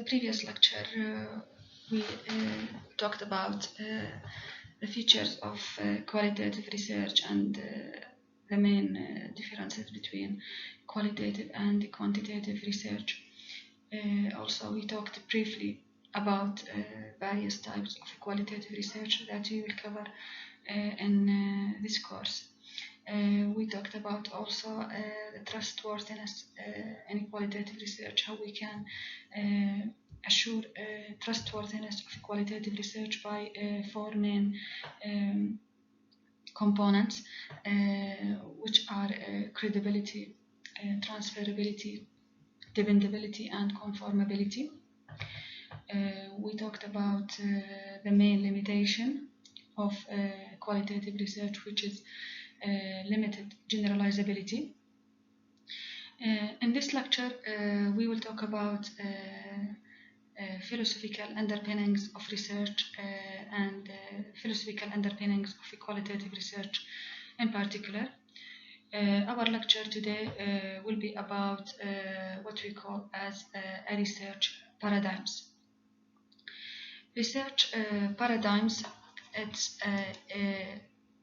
previous lecture, we talked about the features of qualitative research and the main differences between qualitative and quantitative research. Also, we talked briefly about various types of qualitative research that we will cover in this course. We talked about also the trustworthiness in qualitative research, how we can assure trustworthiness of qualitative research by four main components, which are credibility, transferability, dependability, and conformability. We talked about the main limitation of qualitative research, which is limited generalizability. In this lecture, we will talk about philosophical underpinnings of research and philosophical underpinnings of qualitative research in particular. Our lecture today will be about what we call as a research paradigms. Research paradigms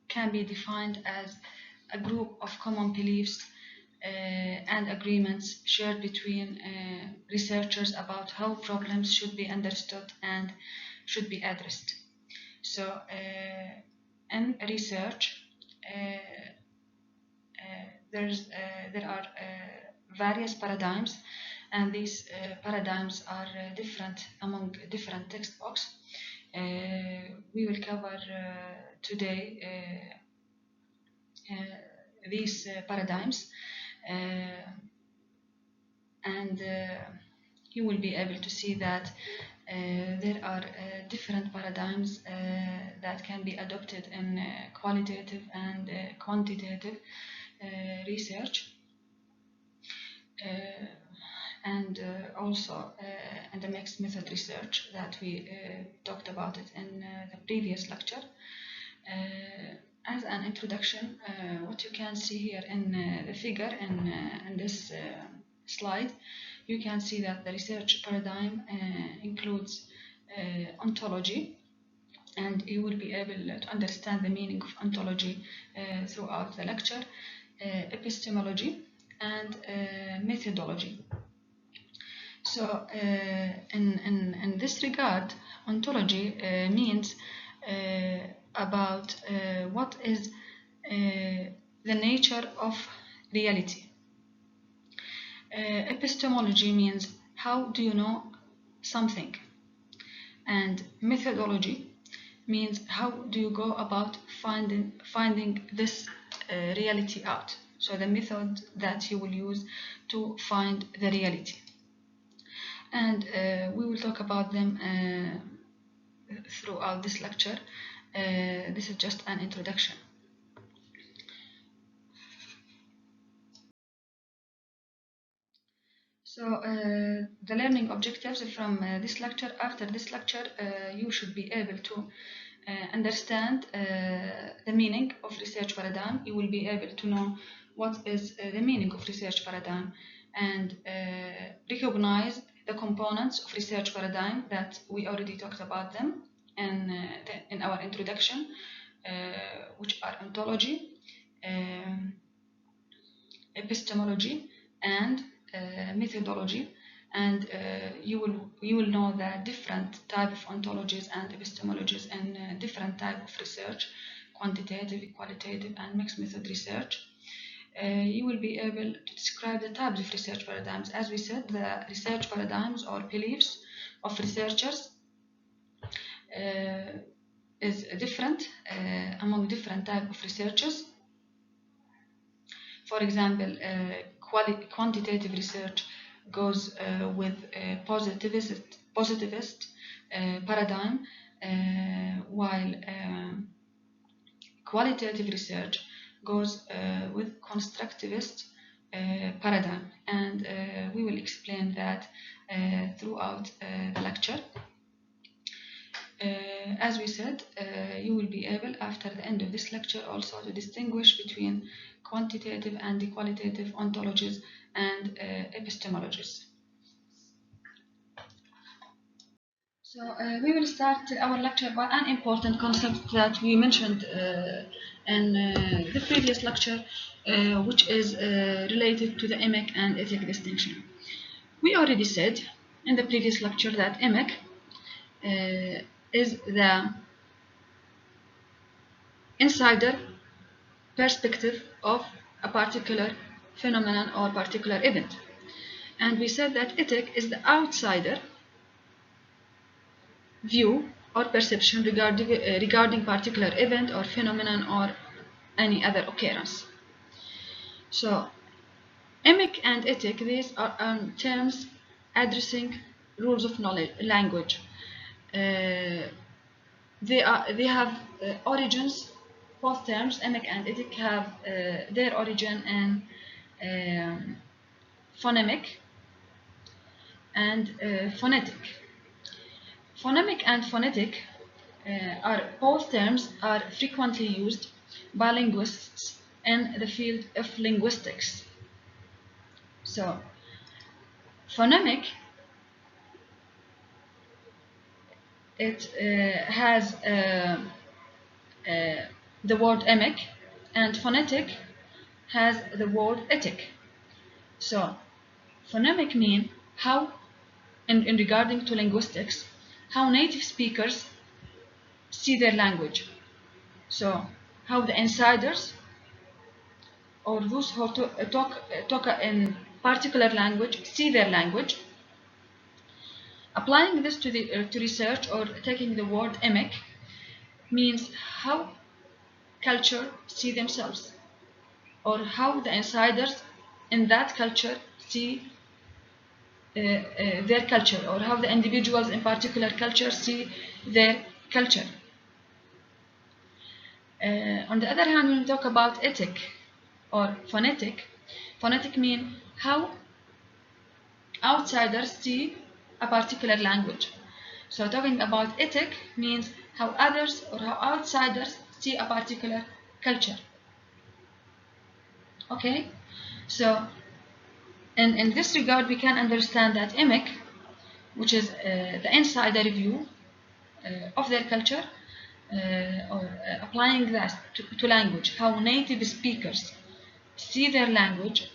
can be defined as a group of common beliefs and agreements shared between researchers about how problems should be understood and should be addressed. So in research, there are various paradigms, and these paradigms are different among different textbooks. We will cover today these paradigms, and you will be able to see that there are different paradigms that can be adopted in qualitative and quantitative research, and also in the mixed method research that we talked about it in the previous lecture. As an introduction, what you can see here in the figure in this slide, you can see that the research paradigm includes ontology, and you will be able to understand the meaning of ontology throughout the lecture, epistemology, and methodology. So in this regard, ontology means about what is the nature of reality. Epistemology means how do you know something, and methodology means how do you go about finding this reality out. So the method that you will use to find the reality, and we will talk about them throughout this lecture. This is just an introduction. So the learning objectives from this lecture. After this lecture, you should be able to understand the meaning of research paradigm. You will be able to know what is the meaning of research paradigm, and recognize the components of research paradigm that we already talked about them in our introduction, which are ontology, epistemology, and methodology. And you will know that different type of ontologies and epistemologies and different type of research, quantitative, qualitative, and mixed method research. You will be able to describe the types of research paradigms. As we said, the research paradigms or beliefs of researchers is different among different types of researchers. For example, quantitative research goes with a positivist paradigm, while qualitative research goes with constructivist paradigm, and we will explain that throughout the lecture. As we said, you will be able, after the end of this lecture, also to distinguish between quantitative and qualitative ontologies and epistemologies. So we will start our lecture by an important concept that we mentioned in the previous lecture, which is related to the emic and ethic distinction. We already said in the previous lecture that emic is the insider perspective of a particular phenomenon or particular event. And we said that ethic is the outsider view or perception regarding particular event or phenomenon or any other occurrence. So, emic and ethic, these are terms addressing rules of knowledge, language. They have origins. Both terms, emic and ethic, have their origin in phonemic and phonetic. Phonemic and phonetic are both terms are frequently used by linguists in the field of linguistics. So, phonemic, it has the word emic, and phonetic has the word ethic. So, phonemic mean how, in regarding to linguistics, how native speakers see their language. So, how the insiders or those who talk in particular language see their language. Applying this to research or taking the word emic means how culture see themselves, or how the insiders in that culture see their culture, or how the individuals in particular culture see their culture. On the other hand, when we talk about ethic or phonetic, phonetic means how outsiders see a particular language. So talking about ethic means how others or how outsiders see a particular culture. Okay, so in this regard we can understand that emic, which is the insider view of their culture, or applying that to language, how native speakers see their language,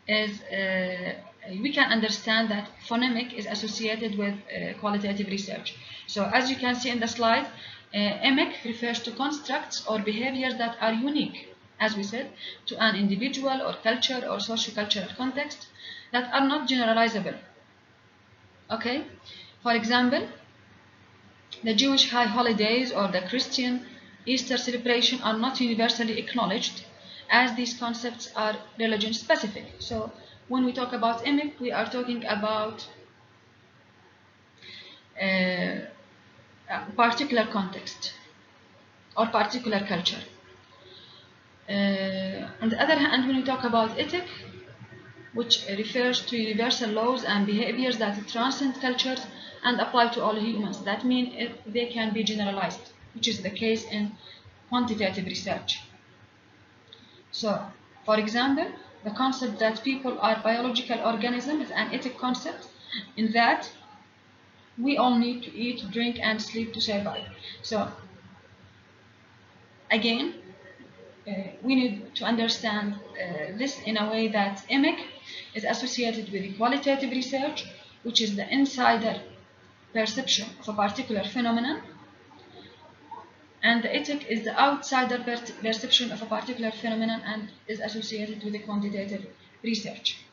is we can understand that phonemic is associated with qualitative research. So as you can see in the slide, emic refers to constructs or behaviors that are unique, as we said, to an individual or culture or sociocultural context that are not generalizable. Okay, for example, the Jewish high holidays or the Christian Easter celebration are not universally acknowledged, as these concepts are religion specific. So when we talk about emic, we are talking about a particular context or particular culture. On the other hand, when we talk about ethic, which refers to universal laws and behaviors that transcend cultures and apply to all humans, that means they can be generalized, which is the case in quantitative research. So, for example, the concept that people are biological organisms is an ethic concept, in that we all need to eat, drink, and sleep to survive. So, again, we need to understand this in a way that emic is associated with qualitative research, which is the insider perception of a particular phenomenon, and the ethic is the outsider perception of a particular phenomenon and is associated with the quantitative research.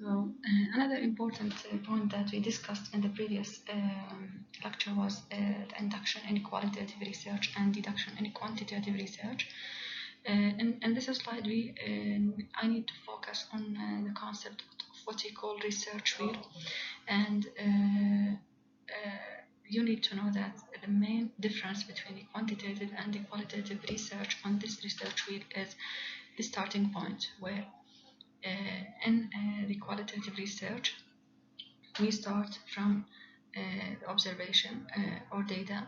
So another important point that we discussed in the previous lecture was the induction in qualitative research and deduction in quantitative research. In this slide, I need to focus on the concept of what we call research wheel, and you need to know that the main difference between the quantitative and the qualitative research on this research wheel is the starting point, where in the qualitative research, we start from observation or data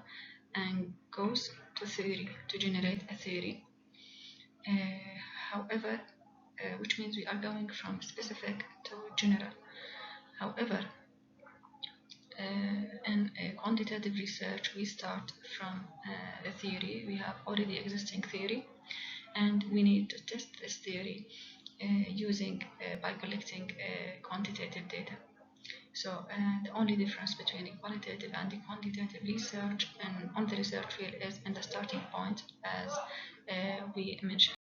and goes to theory to generate a theory. However, which means we are going from specific to general. However, in quantitative research, we start from the theory. We have already existing theory, and we need to test this theory by collecting quantitative data. So the only difference between the qualitative and the quantitative research and on the research field is in the starting point, as we mentioned.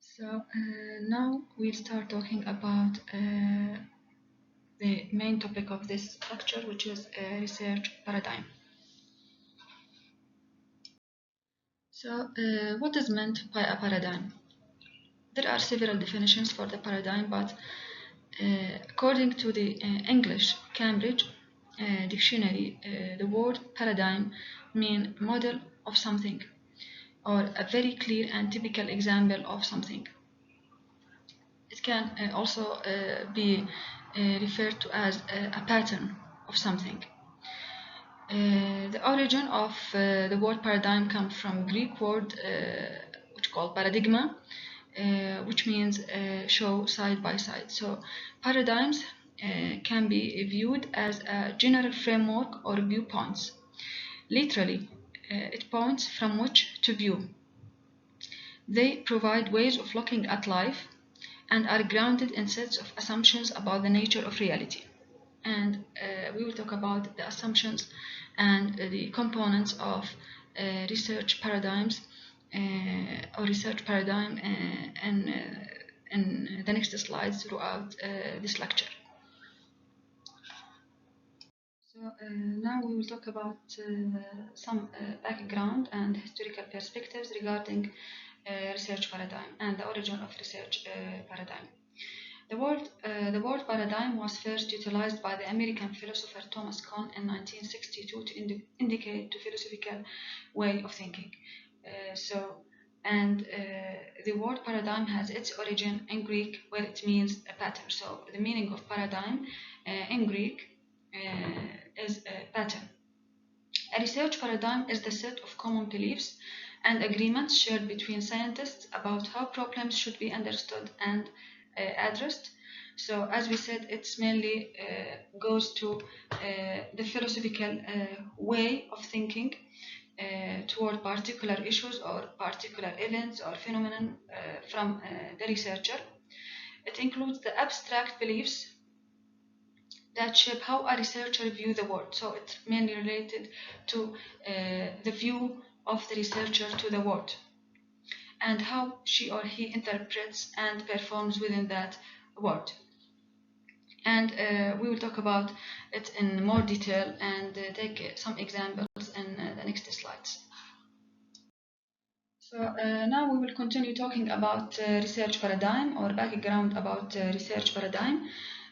So now we'll start talking about the main topic of this lecture, which is research paradigm. So what is meant by a paradigm? There are several definitions for the paradigm, but according to the English Cambridge Dictionary, the word paradigm means model of something, or a very clear and typical example of something. It can also be referred to as a pattern of something. The origin of the word paradigm comes from Greek word which is called paradigma, which means show side by side. So paradigms can be viewed as a general framework or viewpoints. Literally, it points from which to view. They provide ways of looking at life and are grounded in sets of assumptions about the nature of reality. And we will talk about the assumptions and the components of research paradigms or research paradigm in the next slides throughout this lecture. So now we will talk about some background and historical perspectives regarding research paradigm and the origin of research paradigm. The word paradigm was first utilized by the American philosopher Thomas Kuhn in 1962 to indicate the philosophical way of thinking. The word paradigm has its origin in Greek, where it means a pattern. So the meaning of paradigm in Greek is a pattern. A research paradigm is the set of common beliefs and agreements shared between scientists about how problems should be understood and addressed. So as we said, it's mainly goes to the philosophical way of thinking toward particular issues or particular events or phenomenon from the researcher. It includes the abstract beliefs that shape how a researcher views the world. So it's mainly related to the view of the researcher to the world and how she or he interprets and performs within that world. And we will talk about it in more detail and take some examples in the next slides. So now we will continue talking about research paradigm or background about research paradigm.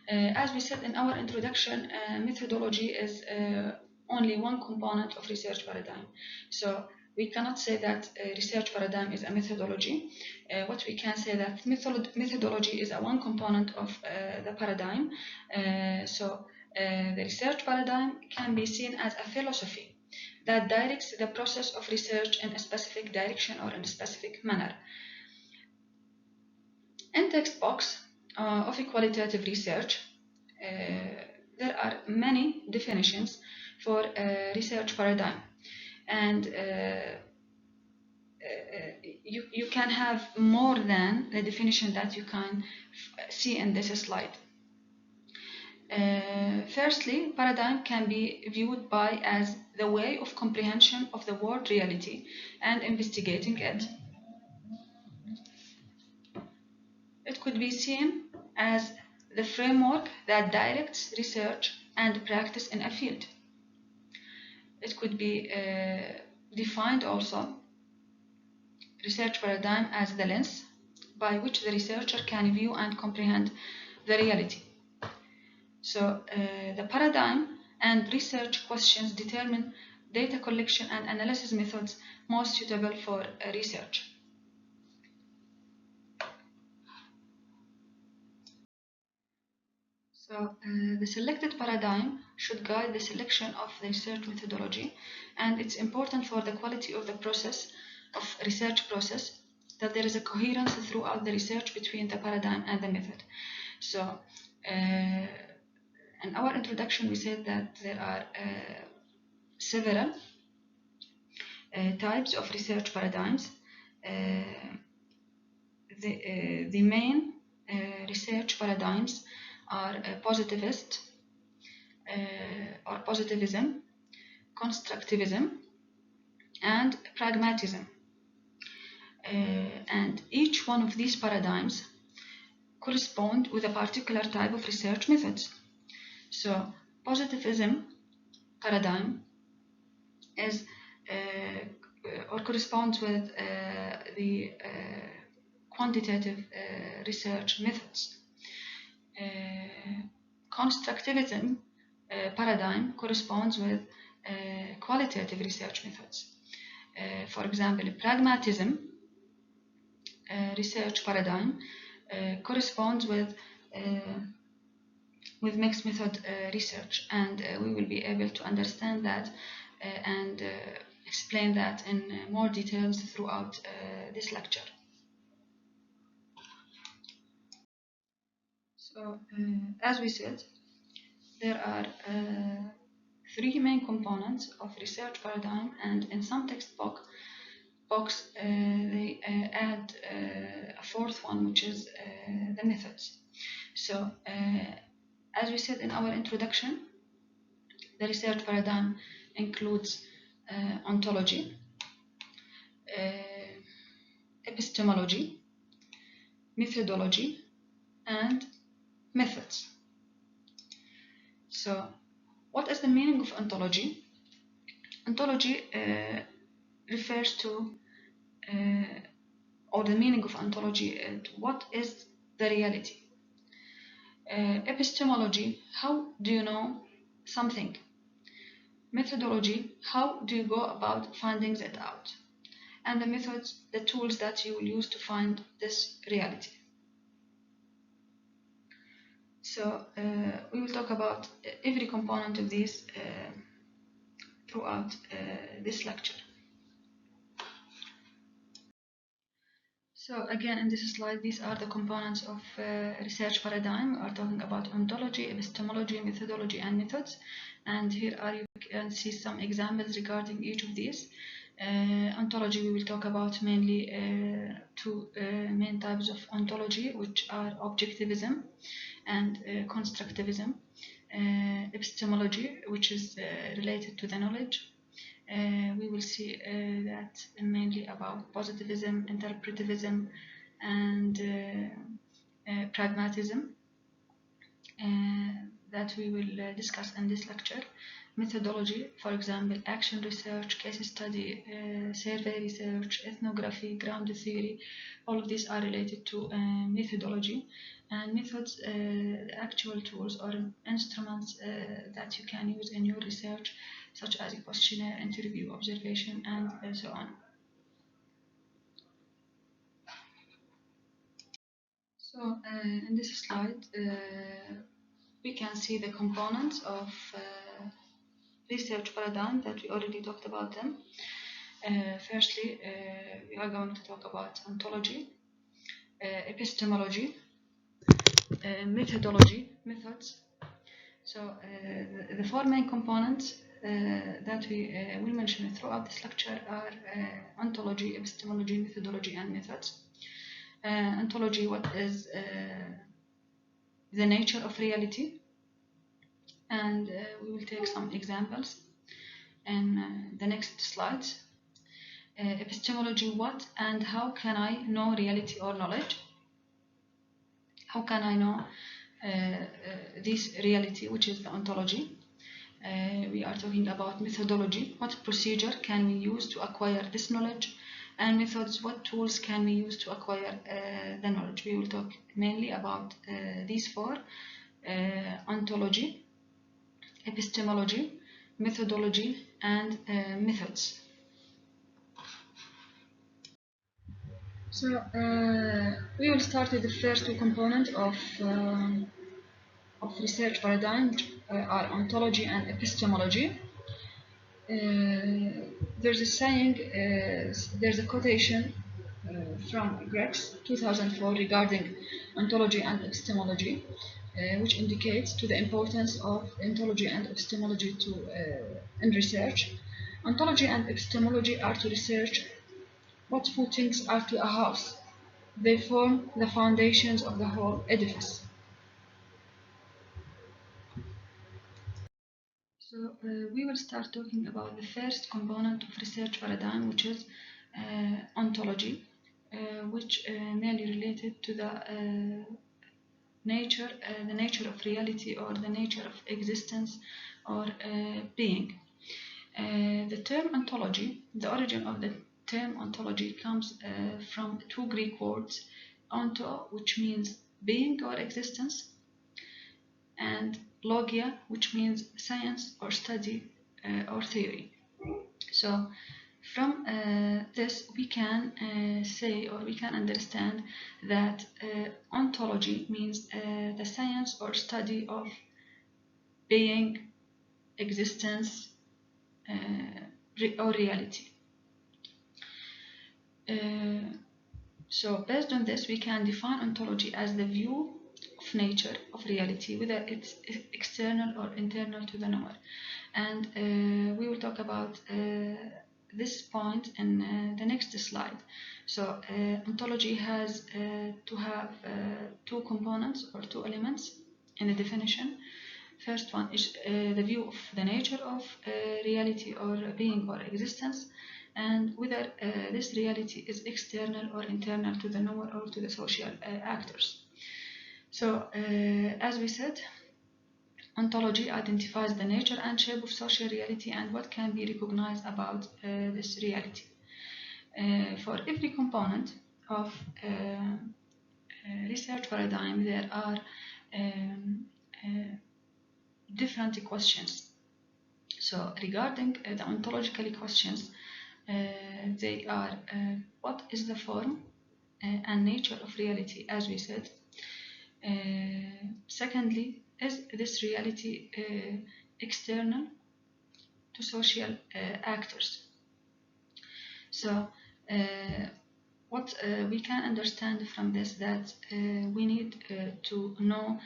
As we said in our introduction, methodology is only one component of research paradigm. So we cannot say that research paradigm is a methodology. What we can say that methodology is a one component of the paradigm. The research paradigm can be seen as a philosophy that directs the process of research in a specific direction or in a specific manner. In text box of qualitative research, there are many definitions for research paradigm, and you can have more than the definition that you can see in this slide. Firstly, paradigm can be viewed by as the way of comprehension of the world reality and investigating it. It could be seen as the framework that directs research and practice in a field. It could be defined also, research paradigm, as the lens by which the researcher can view and comprehend the reality. So the paradigm and research questions determine data collection and analysis methods most suitable for research. So the selected paradigm should guide the selection of the research methodology, and it's important for the quality of the process of research process that there is a coherence throughout the research between the paradigm and the method. So in our introduction, we said that there are several types of research paradigms. The main research paradigms are positivist or positivism, constructivism, and pragmatism. And each one of these paradigms correspond with a particular type of research methods. So positivism paradigm is or corresponds with the quantitative research methods. Constructivism paradigm corresponds with qualitative research methods. For example, pragmatism research paradigm corresponds with mixed method research, and we will be able to understand that and explain that in more details throughout this lecture. So, as we said, there are three main components of research paradigm, and in some text box they add a fourth one, which is the methods. So, as we said in our introduction, the research paradigm includes ontology, epistemology, methodology, and methods. So, what is the meaning of ontology? Ontology refers to, or the meaning of ontology is what is the reality. Epistemology, how do you know something? Methodology, how do you go about finding it out? And the methods, the tools that you will use to find this reality. So we will talk about every component of these throughout this lecture. So again, in this slide, these are the components of research paradigm. We are talking about ontology, epistemology, methodology, and methods. And here you can see some examples regarding each of these. Ontology, we will talk about mainly two main types of ontology, which are objectivism and constructivism. Epistemology, which is related to the knowledge. We will see that mainly about positivism, interpretivism, and pragmatism that we will discuss in this lecture. Methodology, for example, action research, case study, survey research, ethnography, ground theory, all of these are related to methodology. And methods, actual tools or instruments that you can use in your research, such as a questionnaire, interview, observation, and so on. So in this slide, we can see the components of research paradigm that we already talked about them. Firstly, we are going to talk about ontology, epistemology, methodology, methods. So the four main components that we will mention throughout this lecture are ontology, epistemology, methodology, and methods. Ontology, what is the nature of reality, and we will take some examples in the next slides. Epistemology, what and how can I know reality or knowledge? How can I know this reality, which is the ontology? We are talking about methodology, what procedure can we use to acquire this knowledge? And methods, what tools can we use to acquire the knowledge? We will talk mainly about these four: ontology, epistemology, methodology, and methods. So we will start with the first two components of research paradigm, which are ontology and epistemology. There's a saying, there's a quotation from Grex 2004 regarding ontology and epistemology. which indicates to the importance of ontology and epistemology in research. Ontology and epistemology are to research what footings are to a house. They form the foundations of the whole edifice. So we will start talking about the first component of research paradigm, which is ontology, which mainly related to the nature of reality or the nature of existence or being. The term ontology, the origin of the term ontology comes from two Greek words, onto, which means being or existence, and logia, which means science or study or theory. So from this we can say, or we can understand that ontology means the science or study of being, existence, or reality. So based on this, we can define ontology as the view of nature, of reality, whether it's external or internal to the knower. And we will talk about this point in the next slide. So ontology has to have two components or two elements in the definition. First one is the view of the nature of reality or being or existence, and whether this reality is external or internal to the knower or to the social actors. So as we said, ontology identifies the nature and shape of social reality and what can be recognized about this reality. For every component of research paradigm, there are different questions. So regarding the ontological questions, they are what is the form and nature of reality, as we said. Secondly, is this reality external to social actors? So what we can understand from this, that we need to know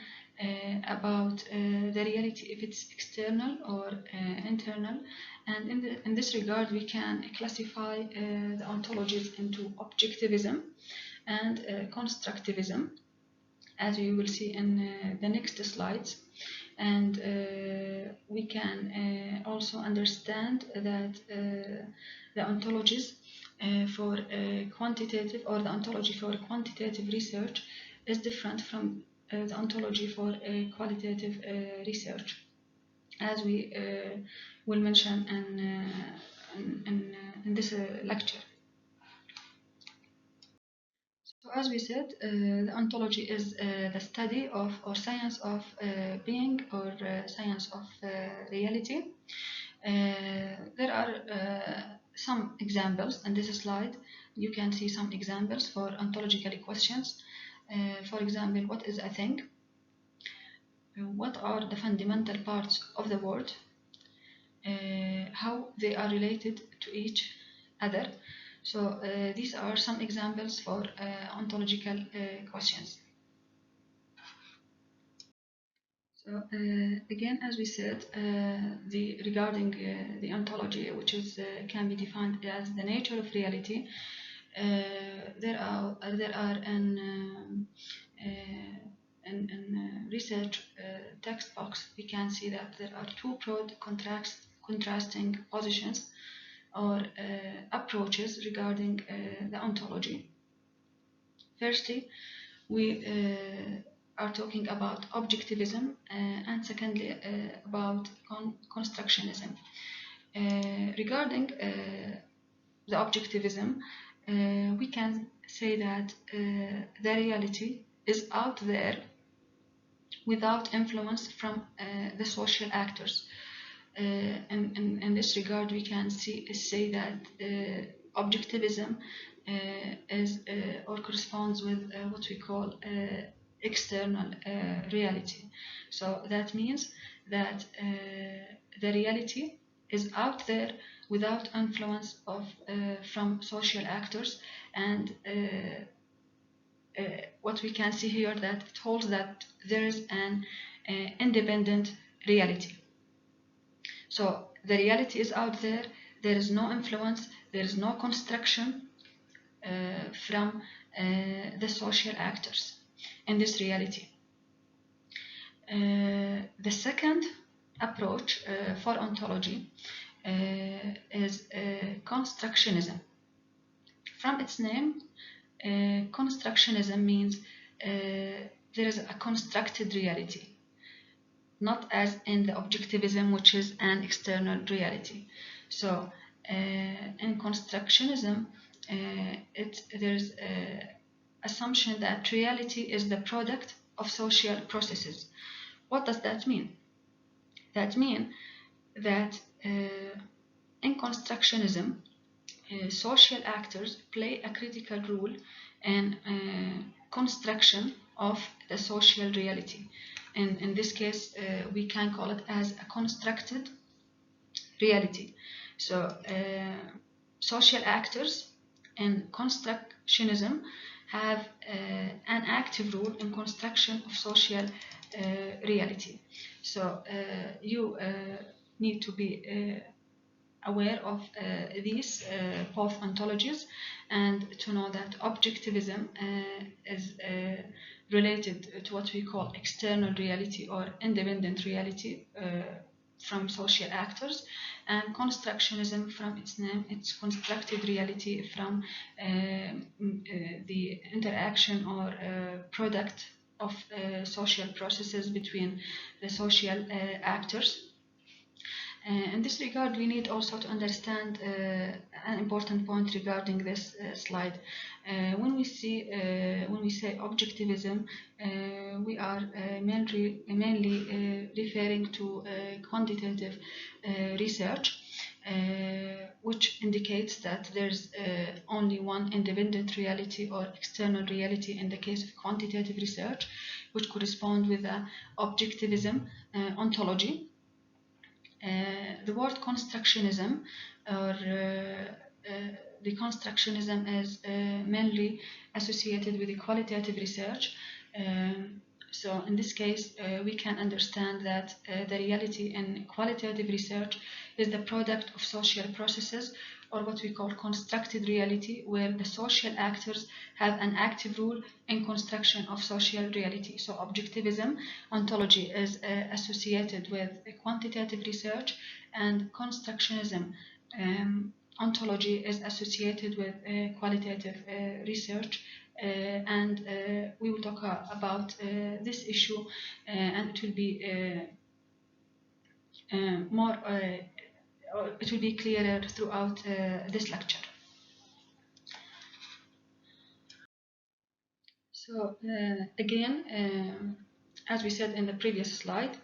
about the reality, if it's external or internal, and in this regard we can classify the ontologies into objectivism and constructivism, as we will see in the next slides. And we can also understand that the ontologies for quantitative, or the ontology for quantitative research is different from the ontology for qualitative research, as we will mention in this lecture. So as we said, the ontology is the study of or science of being or science of reality. There are some examples in this slide. You can see some examples for ontological questions. For example, what is a thing? What are the fundamental parts of the world? How they are related to each other? So these are some examples for ontological questions. So again, as we said, regarding the ontology, which is can be defined as the nature of reality, there are in research text box, we can see that there are two broad contrasting positions or approaches regarding the ontology. Firstly, we are talking about objectivism, and secondly about constructionism. Regarding the objectivism, we can say that the reality is out there without influence from the social actors. In this regard, we can say that objectivism is or corresponds with what we call external reality. So that means that the reality is out there without influence of from social actors, and what we can see here, that it holds that there is an independent reality. So the reality is out there. There is no influence. There is no construction from the social actors in this reality. The second approach for ontology is constructionism. From its name, constructionism means there is a constructed reality, not as in the objectivism, which is an external reality. So in constructionism, there's assumption that reality is the product of social processes. What does that mean? That means that in constructionism, social actors play a critical role in construction of the social reality. And in this case, we can call it as a constructed reality. So social actors in constructionism have an active role in construction of social reality. So you need to be aware of these both ontologies, and to know that objectivism is related to what we call external reality or independent reality from social actors, and constructionism, from its name, it's constructed reality from the interaction or product of social processes between the social actors. In this regard, we need also to understand an important point regarding this slide. When we say objectivism, we are mainly referring to quantitative research, which indicates that there's only one independent reality or external reality in the case of quantitative research, which correspond with the objectivism ontology. The word constructionism or deconstructionism is mainly associated with the qualitative research. So in this case, we can understand that the reality in qualitative research is the product of social processes, or what we call constructed reality, where the social actors have an active role in construction of social reality. So objectivism ontology is associated with quantitative research, and constructionism ontology is associated with qualitative research. And we will talk about this issue, and it will be it will be clearer throughout this lecture. So again, as we said in the previous slide,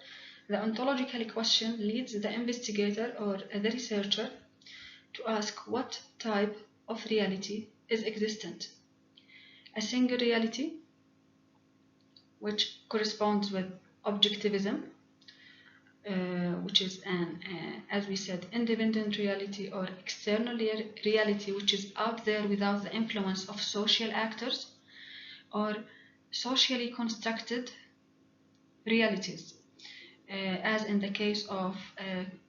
the ontological question leads the investigator or the researcher to ask what type of reality is existent. A single reality, which corresponds with objectivism, which is an, as we said, independent reality or external reality, which is out there without the influence of social actors, or socially constructed realities, as in the case of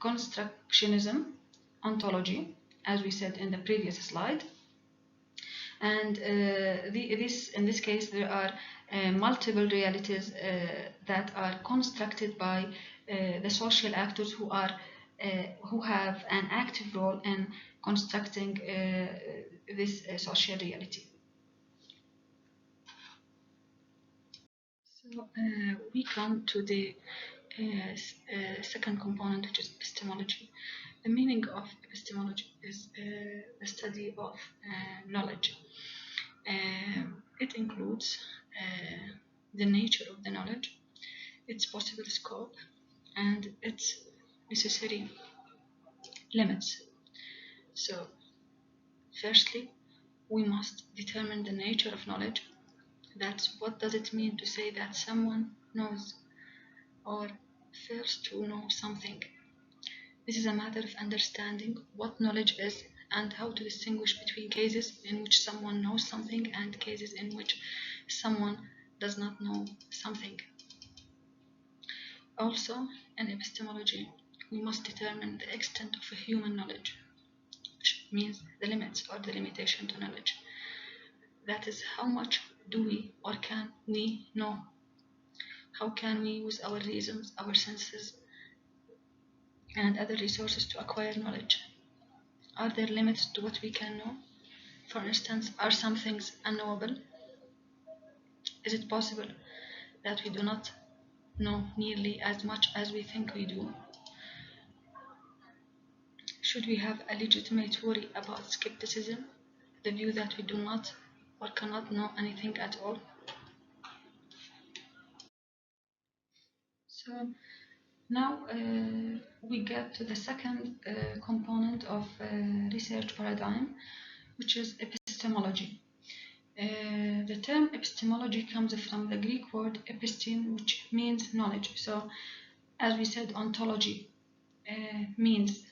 constructionism ontology, as we said in the previous slide. And in this case, there are multiple realities that are constructed by the social actors who have an active role in constructing this social reality. So we come to the second component, which is epistemology. The meaning of epistemology is the study of knowledge. It includes the nature of the knowledge, its possible scope, and its necessary limits. So, firstly, we must determine the nature of knowledge. That's what does it mean to say that someone knows or fails to know something. This is a matter of understanding what knowledge is and how to distinguish between cases in which someone knows something and cases in which someone does not know something. Also, in epistemology, we must determine the extent of a human knowledge, which means the limits or the limitation to knowledge. That is, how much do we or can we know? How can we use our reasons, our senses, and other resources to acquire knowledge? Are there limits to what we can know? For instance, are some things unknowable? Is it possible that we do not know nearly as much as we think we do? Should we have a legitimate worry about skepticism, the view that we do not or cannot know anything at all? So now we get to the second component of research paradigm, which is epistemology. The term epistemology comes from the Greek word episteme, which means knowledge. So, as we said, ontology means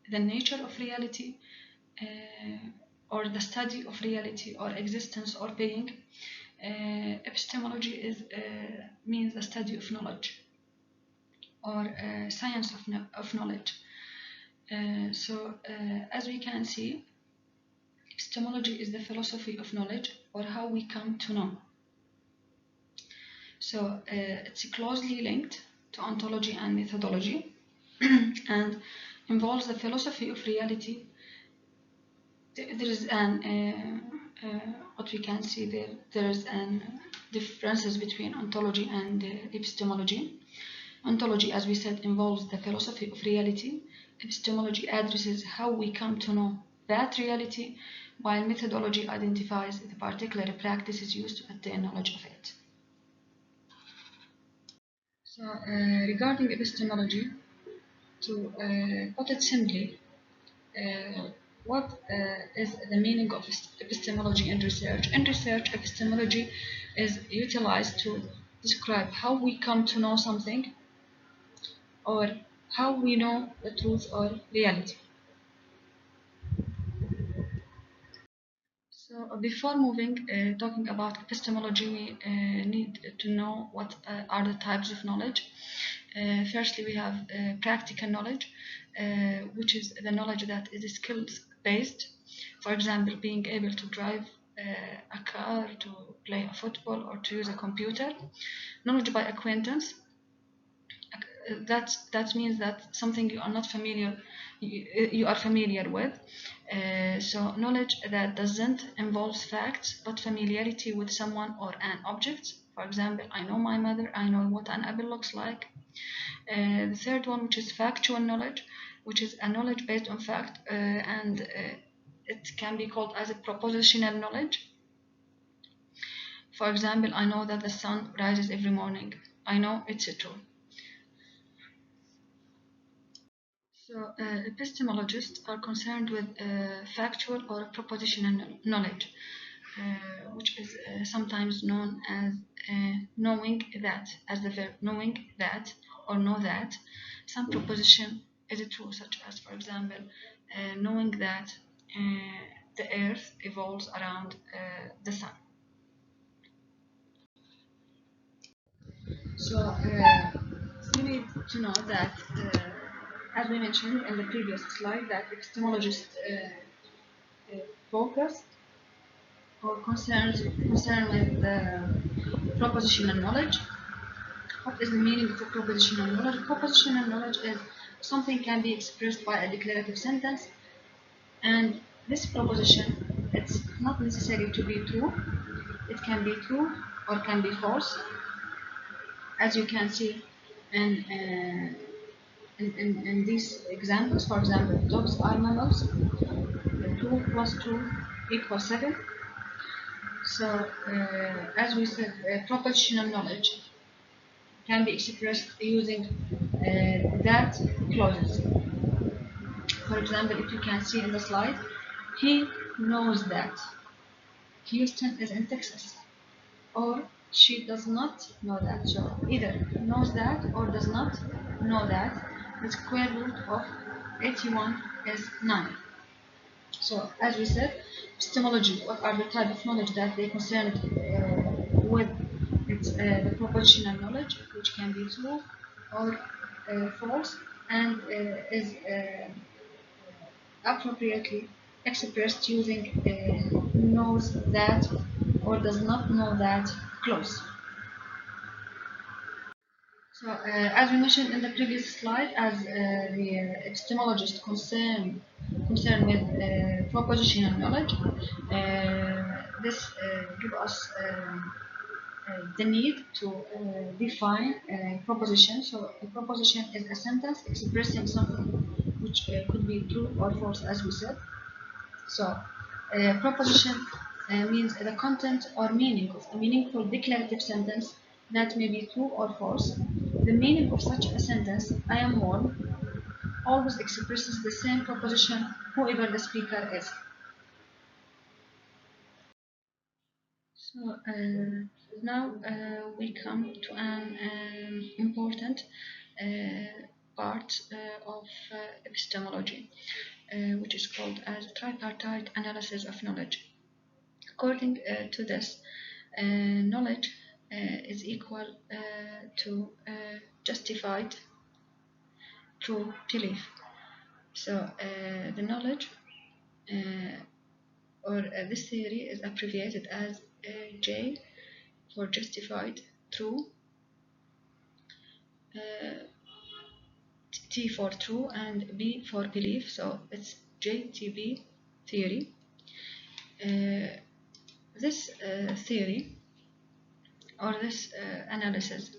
the nature of reality, or the study of reality or existence or being. Epistemology means the study of knowledge or science of knowledge. As we can see, epistemology is the philosophy of knowledge, or how we come to know. So it's closely linked to ontology and methodology and involves the philosophy of reality. There is what we can see there is differences between ontology and epistemology. Ontology, as we said, involves the philosophy of reality. Epistemology addresses how we come to know that reality, while methodology identifies the particular practices used to attain knowledge of it. So, regarding epistemology, to put it simply, what is the meaning of epistemology in research? In research, epistemology is utilized to describe how we come to know something, or how we know the truth or reality. So before talking about epistemology, we need to know what are the types of knowledge. Firstly, we have practical knowledge, which is the knowledge that is skills based. For example, being able to drive a car, to play a football, or to use a computer. Knowledge by acquaintance. That means that something you are not familiar, you are familiar with. So knowledge that doesn't involve facts but familiarity with someone or an object. For example, I know my mother, I know what an apple looks like. The third one, which is factual knowledge, which is a knowledge based on fact, and it can be called as a propositional knowledge. For example, I know that the sun rises every morning. I know it's true. So, epistemologists are concerned with factual or propositional knowledge, which is sometimes known as knowing that, as the verb knowing that or know that some proposition is true, such as, for example, knowing that the earth revolves around the sun. So, you need to know that, as we mentioned in the previous slide, that epistemologists focus or concern with propositional knowledge. What is the meaning of propositional knowledge? Propositional knowledge is something can be expressed by a declarative sentence, and this proposition, it's not necessary to be true. It can be true or can be false. As you can see in these examples, for example, dogs are mammals. 2 plus 2 equals 7. So, as we said, propositional knowledge can be expressed using that clauses. For example, if you can see in the slide, he knows that Houston is in Texas, or she does not know that. So either knows that or does not know that. The square root of 81 is 9. So, as we said, epistemology, what are the type of knowledge that they concerned with? It's the propositional knowledge, which can be true or false, and is appropriately expressed using knows that or does not know that clause. So, as we mentioned in the previous slide, as the epistemologist concerned with propositional knowledge, this gives us the need to define a proposition. So, a proposition is a sentence expressing something which could be true or false, as we said. So, proposition means the content or meaning of a meaningful declarative sentence that may be true or false. The meaning of such a sentence, I am one, always expresses the same proposition, whoever the speaker is. So now we come to an important part of epistemology, which is called as tripartite analysis of knowledge. According to this, knowledge is equal to justified true belief. So the knowledge or this theory is abbreviated as J for justified true, T for true, and B for belief. So it's JTB theory. This theory or this analysis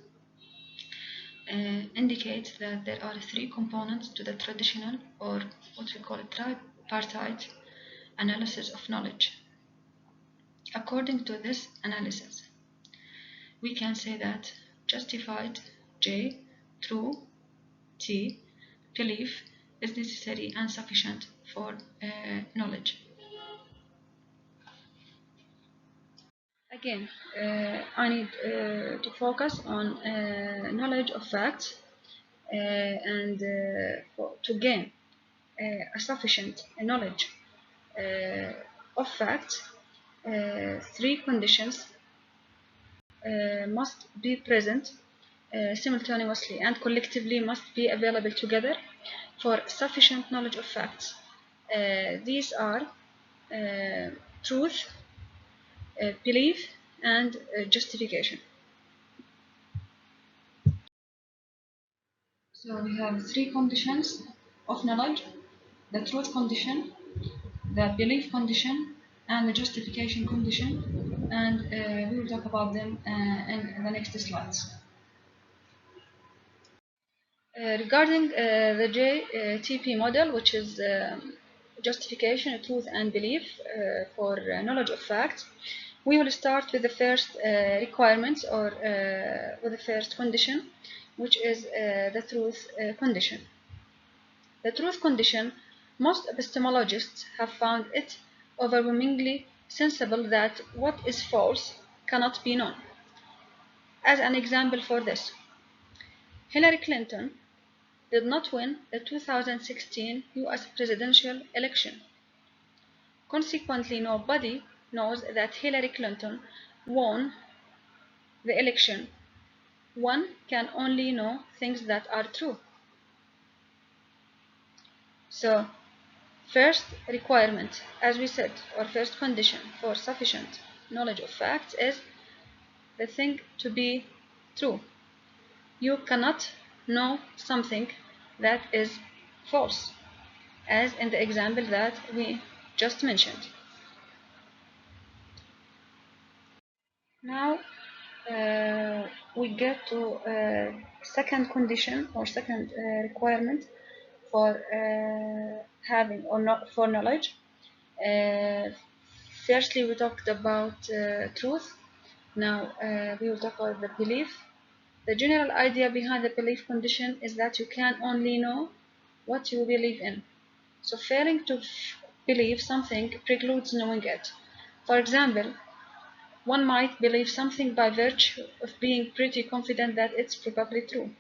indicates that there are three components to the traditional or what we call tripartite analysis of knowledge. According to this analysis, we can say that justified J, true T, belief is necessary and sufficient for knowledge. Again, I need to focus on knowledge of facts and to gain a sufficient knowledge of facts, three conditions must be present simultaneously and collectively must be available together for sufficient knowledge of facts. These are truth, belief, and justification. So we have three conditions of knowledge: the truth condition, the belief condition, and the justification condition, and we will talk about them in the next slides. Regarding the JTP model, which is justification, truth, and belief for knowledge of facts, we will start with the first requirements or with the first condition, which is the truth condition. The truth condition, most epistemologists have found it overwhelmingly sensible that what is false cannot be known. As an example for this, Hillary Clinton did not win the 2016 US presidential election. Consequently, nobody knows that Hillary Clinton won the election. One can only know things that are true. So, first requirement, as we said, or first condition for sufficient knowledge of facts is the thing to be true. You cannot know something that is false, as in the example that we just mentioned. Now we get to second condition or second requirement for having or not for knowledge. Firstly, we talked about truth. Now we will talk about the belief. The general idea behind the belief condition is that you can only know what you believe in. So failing to believe something precludes knowing it. For example, one might believe something by virtue of being pretty confident that it's probably true.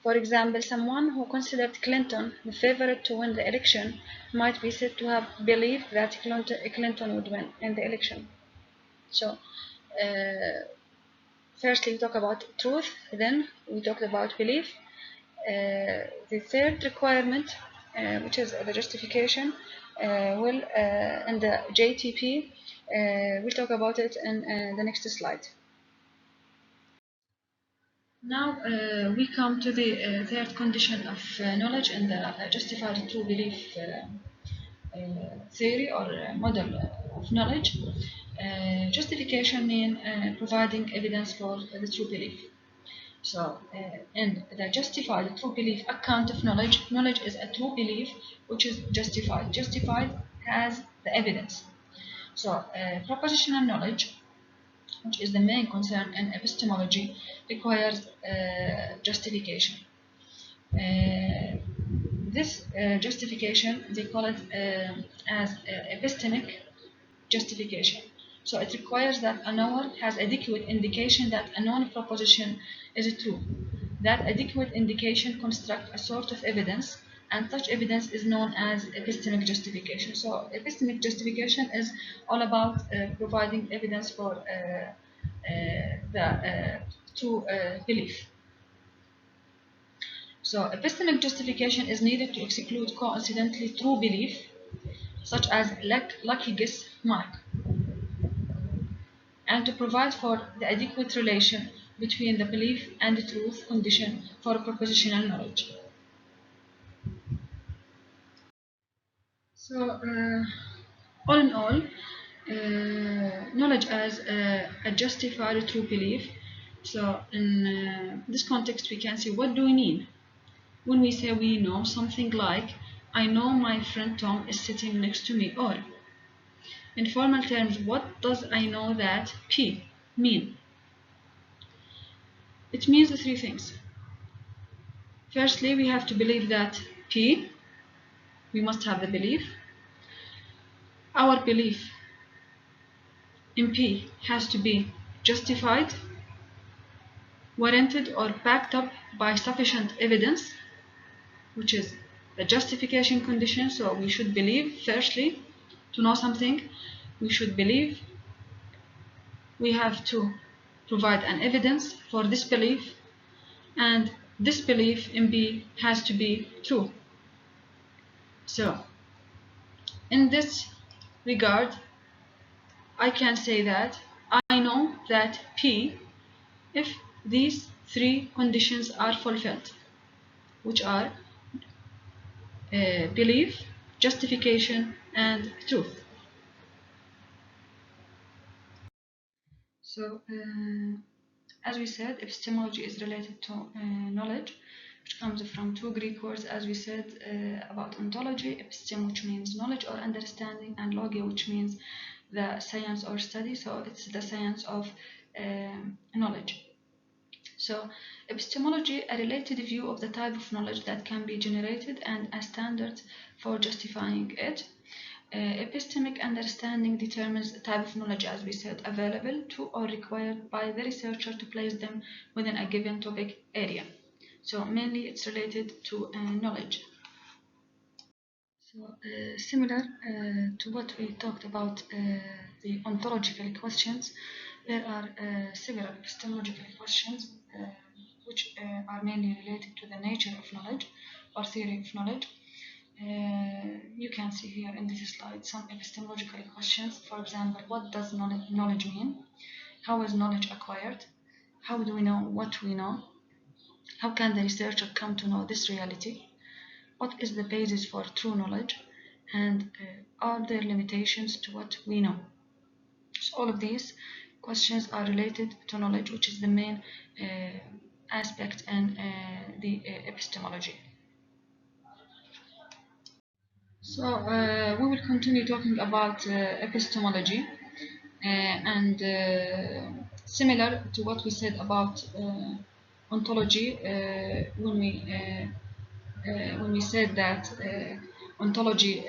For example, someone who considered Clinton the favorite to win the election might be said to have believed that Clinton would win in the election. So, firstly, we talk about truth, then we talked about belief. The third requirement, which is the justification, will in the JTP, we'll talk about it in the next slide. Now we come to the third condition of knowledge in the justified true belief theory or model of knowledge. Justification means providing evidence for the true belief. So, in the justified true belief account of knowledge, knowledge is a true belief which is justified. Justified has the evidence. So, propositional knowledge, which is the main concern in epistemology, requires justification. This justification, they call it as epistemic justification. So it requires that a knower has adequate indication that a known proposition is true. That adequate indication constructs a sort of evidence, and such evidence is known as epistemic justification. So epistemic justification is all about providing evidence for the true belief. So epistemic justification is needed to exclude coincidentally true belief, such as lucky guess mark, and to provide for the adequate relation between the belief and the truth condition for propositional knowledge. So, all in all, knowledge as a justified true belief. So, in this context, we can see what do we mean when we say we know something like I know my friend Tom is sitting next to me, or in formal terms, what does I know that P mean? It means three things. Firstly, we have to believe that P, we must have the belief. Our belief in P has to be justified, warranted, or backed up by sufficient evidence, which is the justification condition. So we should believe, firstly, to know something, we should believe. We have to provide an evidence for this belief, and this belief in B has to be true. So, in this regard, I can say that I know that P if these three conditions are fulfilled, which are belief, justification, and truth. So, as we said, epistemology is related to knowledge, which comes from two Greek words, as we said about ontology, epistem, which means knowledge or understanding, and logia, which means the science or study. So it's the science of knowledge. So epistemology, a related view of the type of knowledge that can be generated and a standard for justifying it. Epistemic understanding determines the type of knowledge, as we said, available to or required by the researcher to place them within a given topic area. So mainly it's related to knowledge. So similar to what we talked about the ontological questions, there are several epistemological questions which are mainly related to the nature of knowledge or theory of knowledge. You can see here in this slide some epistemological questions. For example, what does knowledge mean? How is knowledge acquired? How do we know what we know? How can the researcher come to know this reality? What is the basis for true knowledge? And are there limitations to what we know? So all of these questions are related to knowledge, which is the main aspect in the epistemology. So we will continue talking about epistemology and similar to what we said about ontology when we said that ontology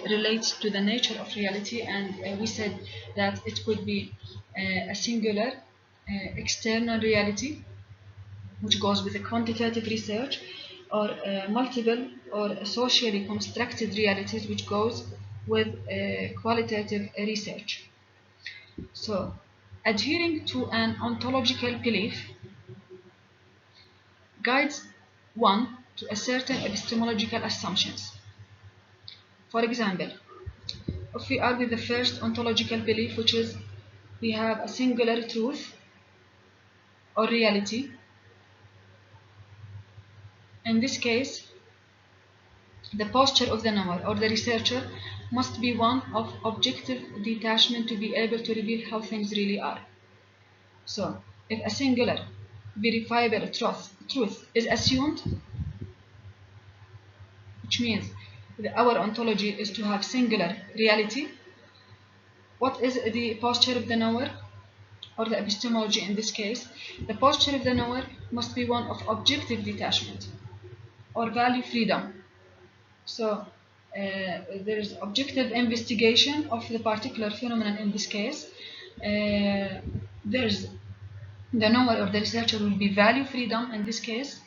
relates to the nature of reality, and we said that it could be a singular external reality, which goes with the quantitative research, or multiple or socially constructed realities, which goes with qualitative research. So, adhering to an ontological belief guides one to a certain epistemological assumptions. For example, if we are with the first ontological belief, which is we have a singular truth or reality, in this case, the posture of the knower or the researcher must be one of objective detachment to be able to reveal how things really are. So, if a singular, verifiable truth is assumed, which means that our ontology is to have singular reality, what is the posture of the knower, or the epistemology in this case? The posture of the knower must be one of objective detachment or value freedom. So there is objective investigation of the particular phenomenon in this case. There's the knower or the researcher will be value freedom in this case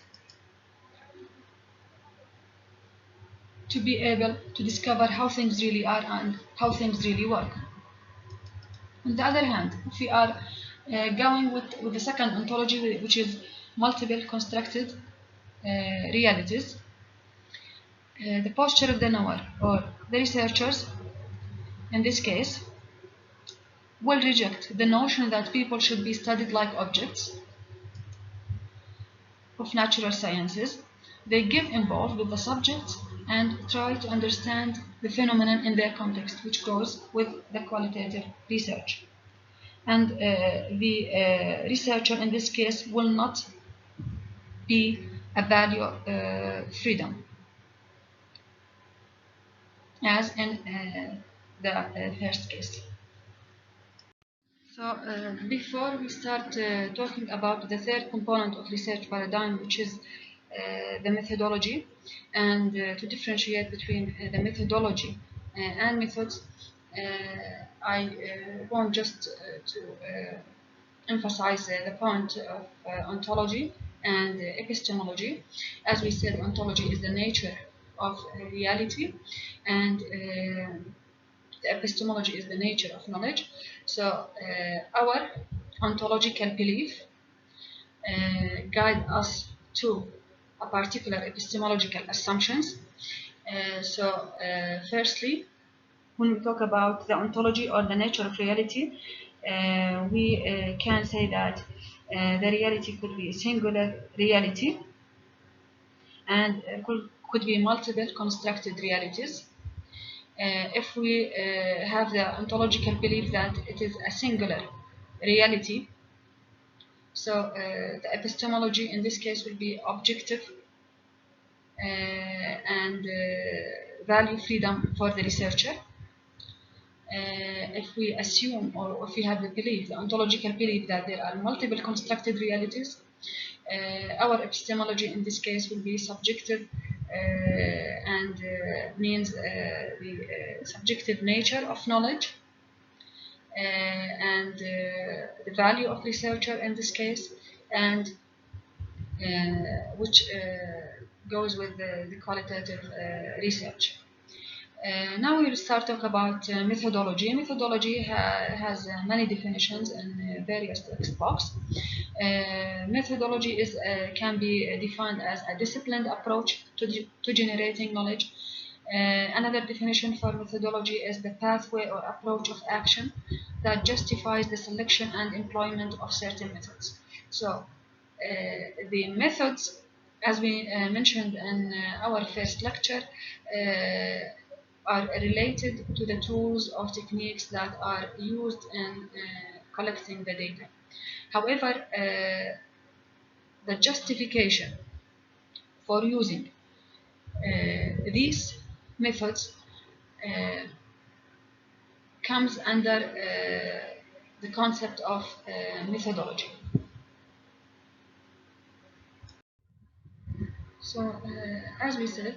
to be able to discover how things really are and how things really work. On the other hand, if we are going with the second ontology, which is multiple constructed realities, the posture of the knower or the researchers in this case will reject the notion that people should be studied like objects of natural sciences. They get involved with the subjects and try to understand the phenomenon in their context, which goes with the qualitative research. And the researcher in this case will not be a value freedom, as in the first case. So before we start talking about the third component of research paradigm, which is the methodology, and to differentiate between the methodology and methods, I want just to emphasize the point of ontology and epistemology. As we said, ontology is the nature of reality, and the epistemology is the nature of knowledge. So our ontological belief guide us to a particular epistemological assumptions. Firstly, when we talk about the ontology or the nature of reality, we can say that the reality could be a singular reality and could be multiple constructed realities. If we have the ontological belief that it is a singular reality, so the epistemology in this case will be objective and value freedom for the researcher. If we assume or if we have the belief, the ontological belief that there are multiple constructed realities, our epistemology in this case will be subjective and means the subjective nature of knowledge and the value of researcher in this case, and which goes with the qualitative research. Now we'll start talk about methodology. Methodology has many definitions in various textbooks. Methodology can be defined as a disciplined approach to generating knowledge. Another definition for methodology is the pathway or approach of action that justifies the selection and employment of certain methods. So the methods, as we mentioned in our first lecture, are related to the tools or techniques that are used in collecting the data. However, the justification for using these methods comes under the concept of methodology. So, as we said,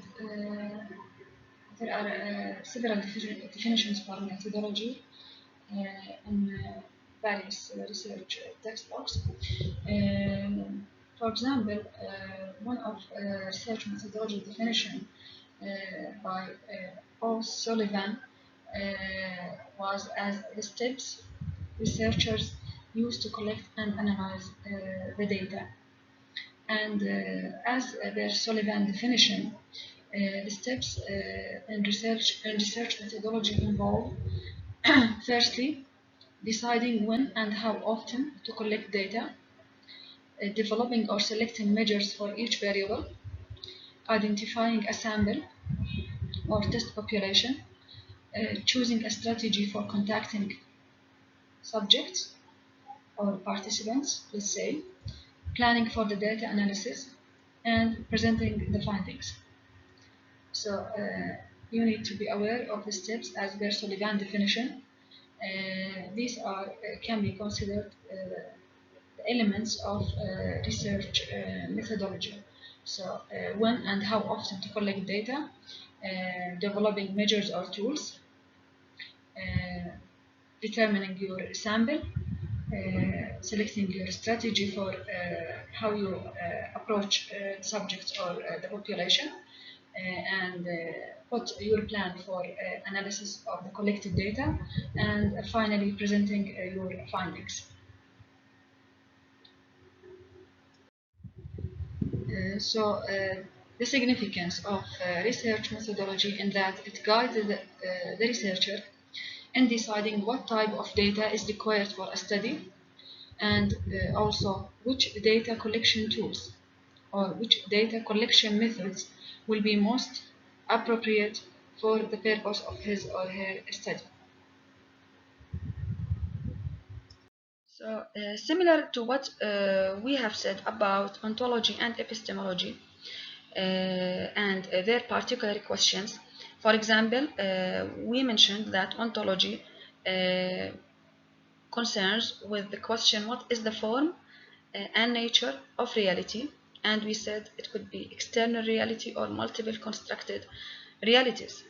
there are several definitions for methodology in various research textbooks. For example, one of research methodology definition by O'Sullivan was as the steps researchers use to collect and analyze the data. And as per Sullivan definition, the steps in research methodology involve firstly, deciding when and how often to collect data, developing or selecting measures for each variable, identifying a sample or test population, choosing a strategy for contacting subjects or participants, let's say, planning for the data analysis, and presenting the findings. So you need to be aware of the steps as per Sullivan definition. These can be considered the elements of research methodology. So when and how often to collect data, developing measures or tools, determining your sample, selecting your strategy for how you approach subjects or the population, and put your plan for analysis of the collected data, and finally presenting your findings. The significance of research methodology in that it guides the researcher in deciding what type of data is required for a study, and also which data collection tools or which data collection methods will be most appropriate for the purpose of his or her study. So, similar to what we have said about ontology and epistemology and their particular questions, for example, we mentioned that ontology concerns with the question, what is the form and nature of reality? And we said it could be external reality or multiple constructed realities.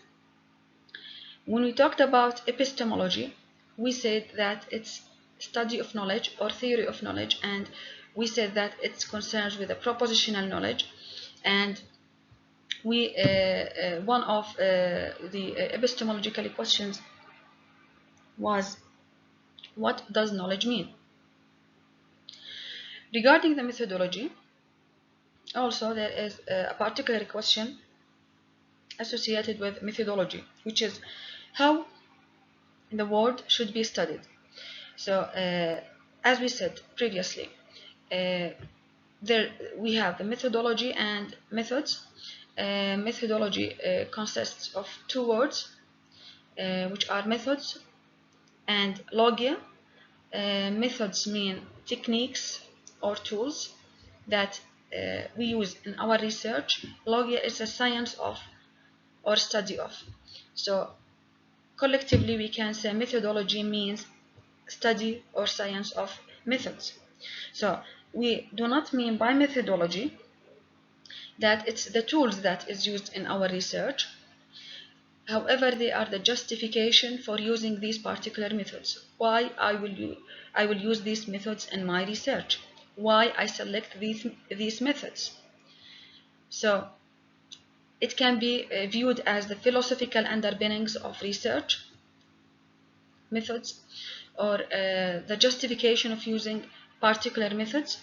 When we talked about epistemology, we said that it's study of knowledge or theory of knowledge, and we said that it's concerns with a propositional knowledge. And we one of the epistemological questions was, what does knowledge mean? Regarding the methodology, also there is a particular question associated with methodology, which is how the word should be studied. So, as we said previously, there we have the methodology and methods. Methodology consists of two words, which are methods and logia. Methods mean techniques or tools that we use in our research. Logia is a science of or study of. So collectively we can say methodology means study or science of methods. So we do not mean by methodology that it's the tools that is used in our research. However, they are the justification for using these particular methods. Why I will use these methods in my research. Why I select these methods. So it can be viewed as the philosophical underpinnings of research methods, or the justification of using particular methods.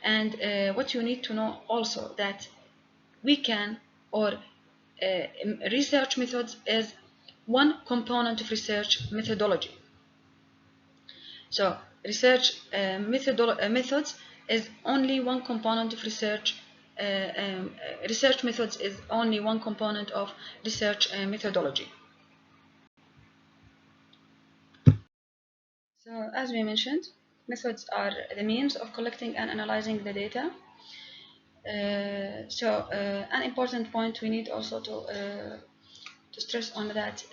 And what you need to know also that we can, or research methods is one component of research methodology. So research methods is only one component of research. Research methods is only one component of research methodology. So as we mentioned, methods are the means of collecting and analyzing the data. An important point we need also to stress on that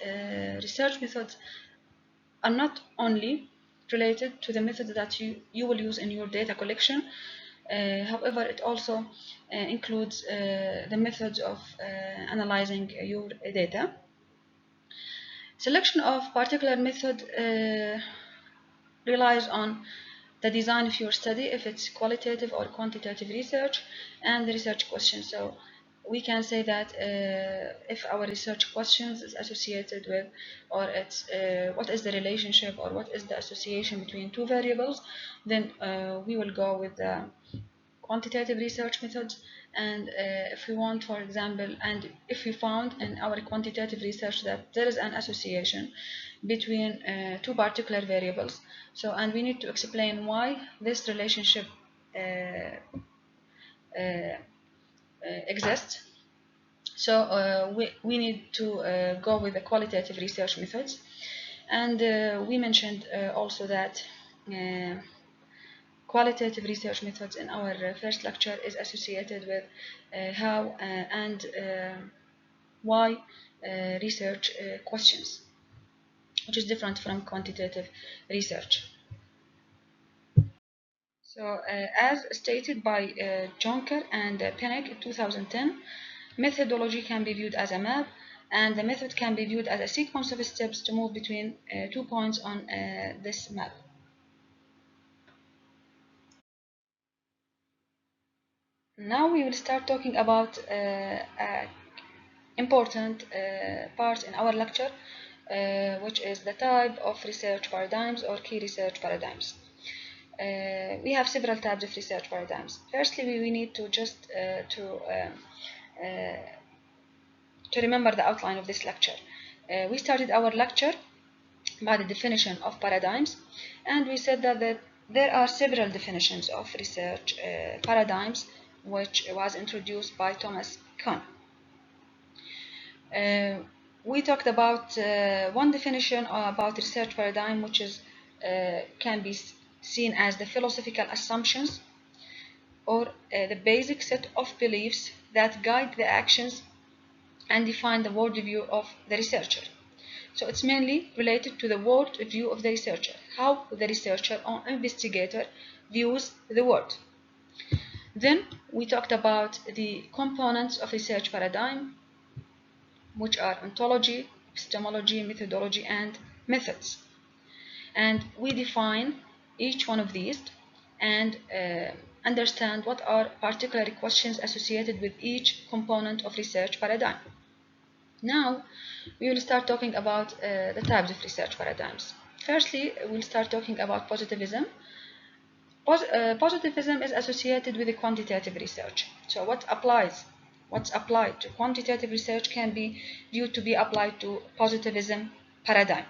research methods are not only related to the methods that you will use in your data collection. However, it also includes the methods of analyzing your data. Selection of particular method relies on the design of your study, if it's qualitative or quantitative research, and the research questions. So we can say that if our research questions is associated with, or it's what is the relationship or what is the association between two variables, then we will go with the quantitative research methods. And if we want, for example, and if we found in our quantitative research that there is an association between two particular variables, so and we need to explain why this relationship exists, so we need to go with the qualitative research methods. And we mentioned also that qualitative research methods in our first lecture is associated with how and why research questions, which is different from quantitative research. So as stated by Jonker and Pinnock in 2010, methodology can be viewed as a map, and the method can be viewed as a sequence of steps to move between 2 points on this map. Now we will start talking about important part in our lecture, which is the type of research paradigms or key research paradigms. We have several types of research paradigms. Firstly, we need to just to remember the outline of this lecture. We started our lecture by the definition of paradigms, and we said that there are several definitions of research paradigms, which was introduced by Thomas Kuhn. We talked about one definition about research paradigm, which is can be seen as the philosophical assumptions or the basic set of beliefs that guide the actions and define the worldview of the researcher. So it's mainly related to the worldview of the researcher, how the researcher or investigator views the world. Then we talked about the components of research paradigm, which are ontology, epistemology, methodology, and methods. And we define each one of these and understand what are particular questions associated with each component of research paradigm. Now, we will start talking about the types of research paradigms. Firstly, we'll start talking about positivism. Positivism is associated with the quantitative research. So what's applied to quantitative research can be viewed to be applied to positivism paradigm.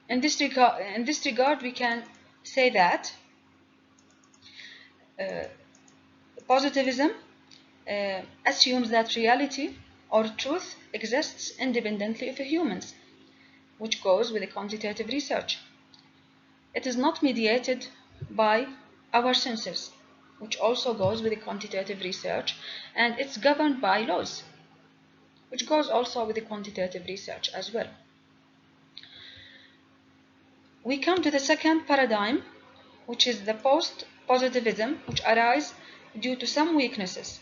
In this regard, we can say that positivism assumes that reality or truth exists independently of humans, which goes with the quantitative research. It is not mediated by our senses, which also goes with the quantitative research, and it's governed by laws, which goes also with the quantitative research as well. We come to the second paradigm, which is the post-positivism, which arises due to some weaknesses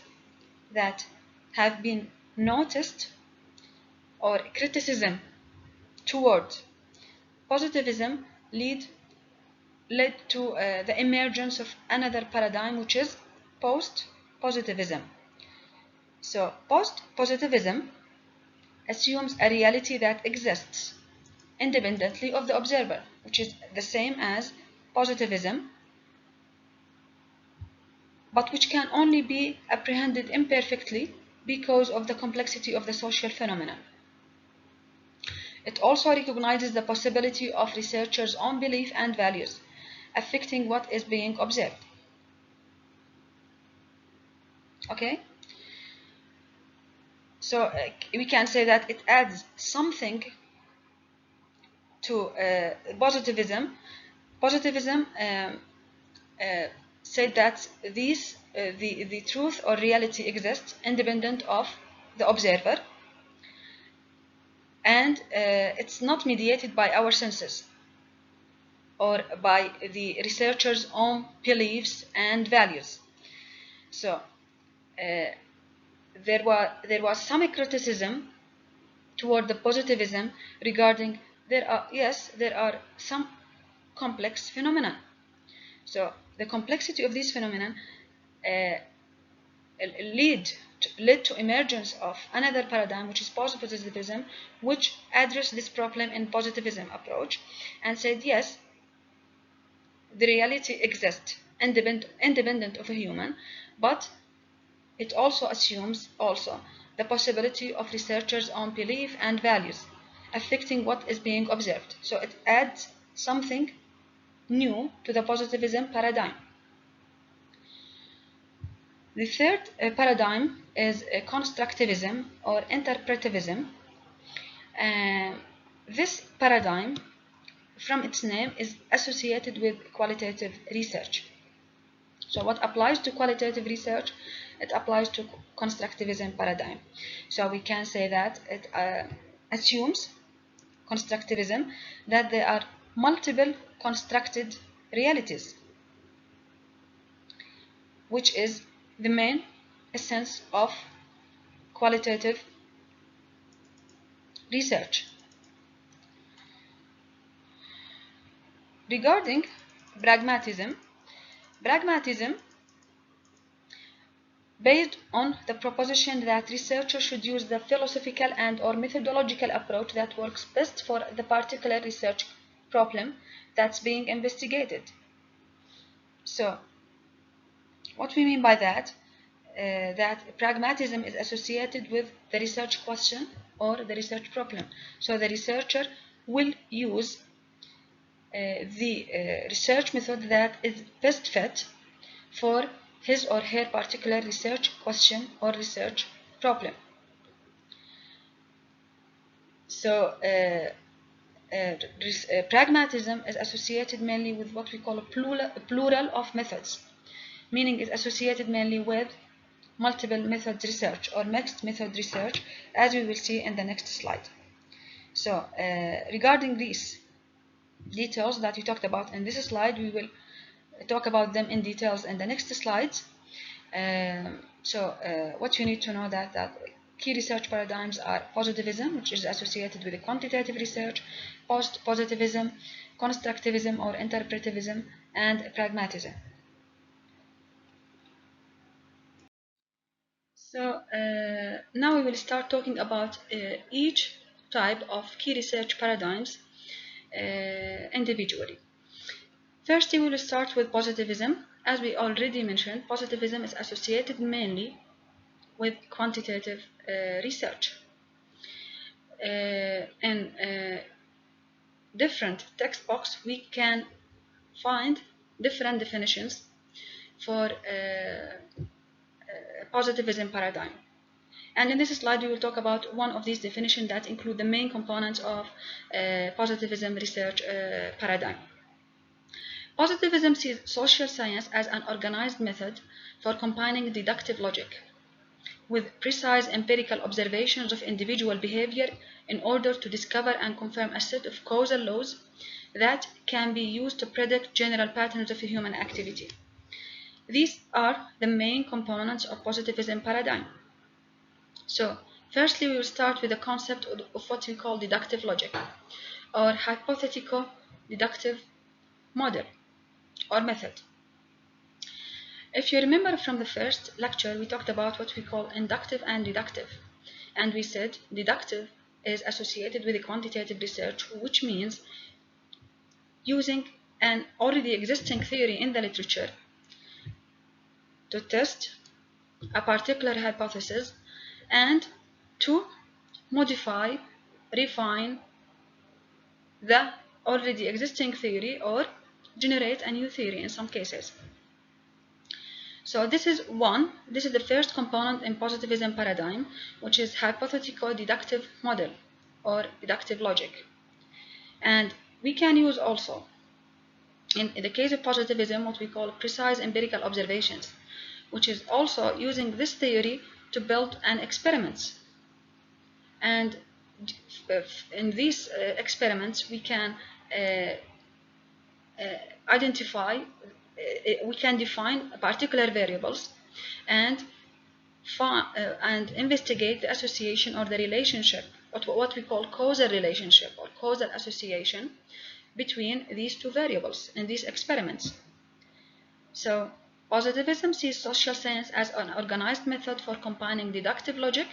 that have been noticed or criticism toward positivism led to the emergence of another paradigm, which is post-positivism. So post-positivism assumes a reality that exists independently of the observer, which is the same as positivism, but which can only be apprehended imperfectly because of the complexity of the social phenomenon. It also recognizes the possibility of researchers' own belief and values affecting what is being observed. Okay? So we can say that it adds something to positivism. Positivism said that the truth or reality exists independent of the observer, and it's not mediated by our senses or by the researcher's own beliefs and values. So there was some criticism toward the positivism regarding there are some complex phenomena So the complexity of these phenomena led to emergence of another paradigm, which is positivism, which addressed this problem in positivism approach and said, yes, the reality exists independent of a human, but it also assumes the possibility of researchers' own belief and values affecting what is being observed. So it adds something new to the positivism paradigm. The third paradigm is constructivism or interpretivism. This paradigm, from its name, is associated with qualitative research. So what applies to qualitative research, it applies to constructivism paradigm. So we can say that it assumes constructivism that there are multiple constructed realities, which is the main essence of qualitative research. Regarding pragmatism based on the proposition that researchers should use the philosophical and or methodological approach that works best for the particular research problem that's being investigated. So what we mean by that, that pragmatism is associated with the research question or the research problem. So the researcher will use the research method that is best fit for his or her particular research question or research problem. So pragmatism is associated mainly with what we call a plural of methods, meaning it's associated mainly with multiple methods research or mixed method research, as we will see in the next slide. So regarding these details that we talked about in this slide, we will talk about them in details in the next slides. What you need to know that key research paradigms are positivism, which is associated with the quantitative research, post-positivism, constructivism or interpretivism, and pragmatism. So now we will start talking about each type of key research paradigms individually. First, we will start with positivism. As we already mentioned, positivism is associated mainly with quantitative research. In different textbooks, we can find different definitions for positivism paradigm. And in this slide, we will talk about one of these definitions that include the main components of positivism research paradigm. Positivism sees social science as an organized method for combining deductive logic with precise empirical observations of individual behavior in order to discover and confirm a set of causal laws that can be used to predict general patterns of human activity. These are the main components of positivism paradigm. So, firstly, we will start with the concept of what we call deductive logic or hypothetico-deductive model or method. If you remember from the first lecture, we talked about what we call inductive and deductive. And we said deductive is associated with a quantitative research, which means using an already existing theory in the literature to test a particular hypothesis and to modify, refine the already existing theory or generate a new theory in some cases. So this is the first component in positivism paradigm, which is hypothetico-deductive model or deductive logic. And we can use also, in the case of positivism, what we call precise empirical observations, which is also using this theory to build an experiment. And in these experiments, we can we can define particular variables and investigate the association or the relationship, what we call causal relationship or causal association between these two variables in these experiments. So positivism sees social science as an organized method for combining deductive logic.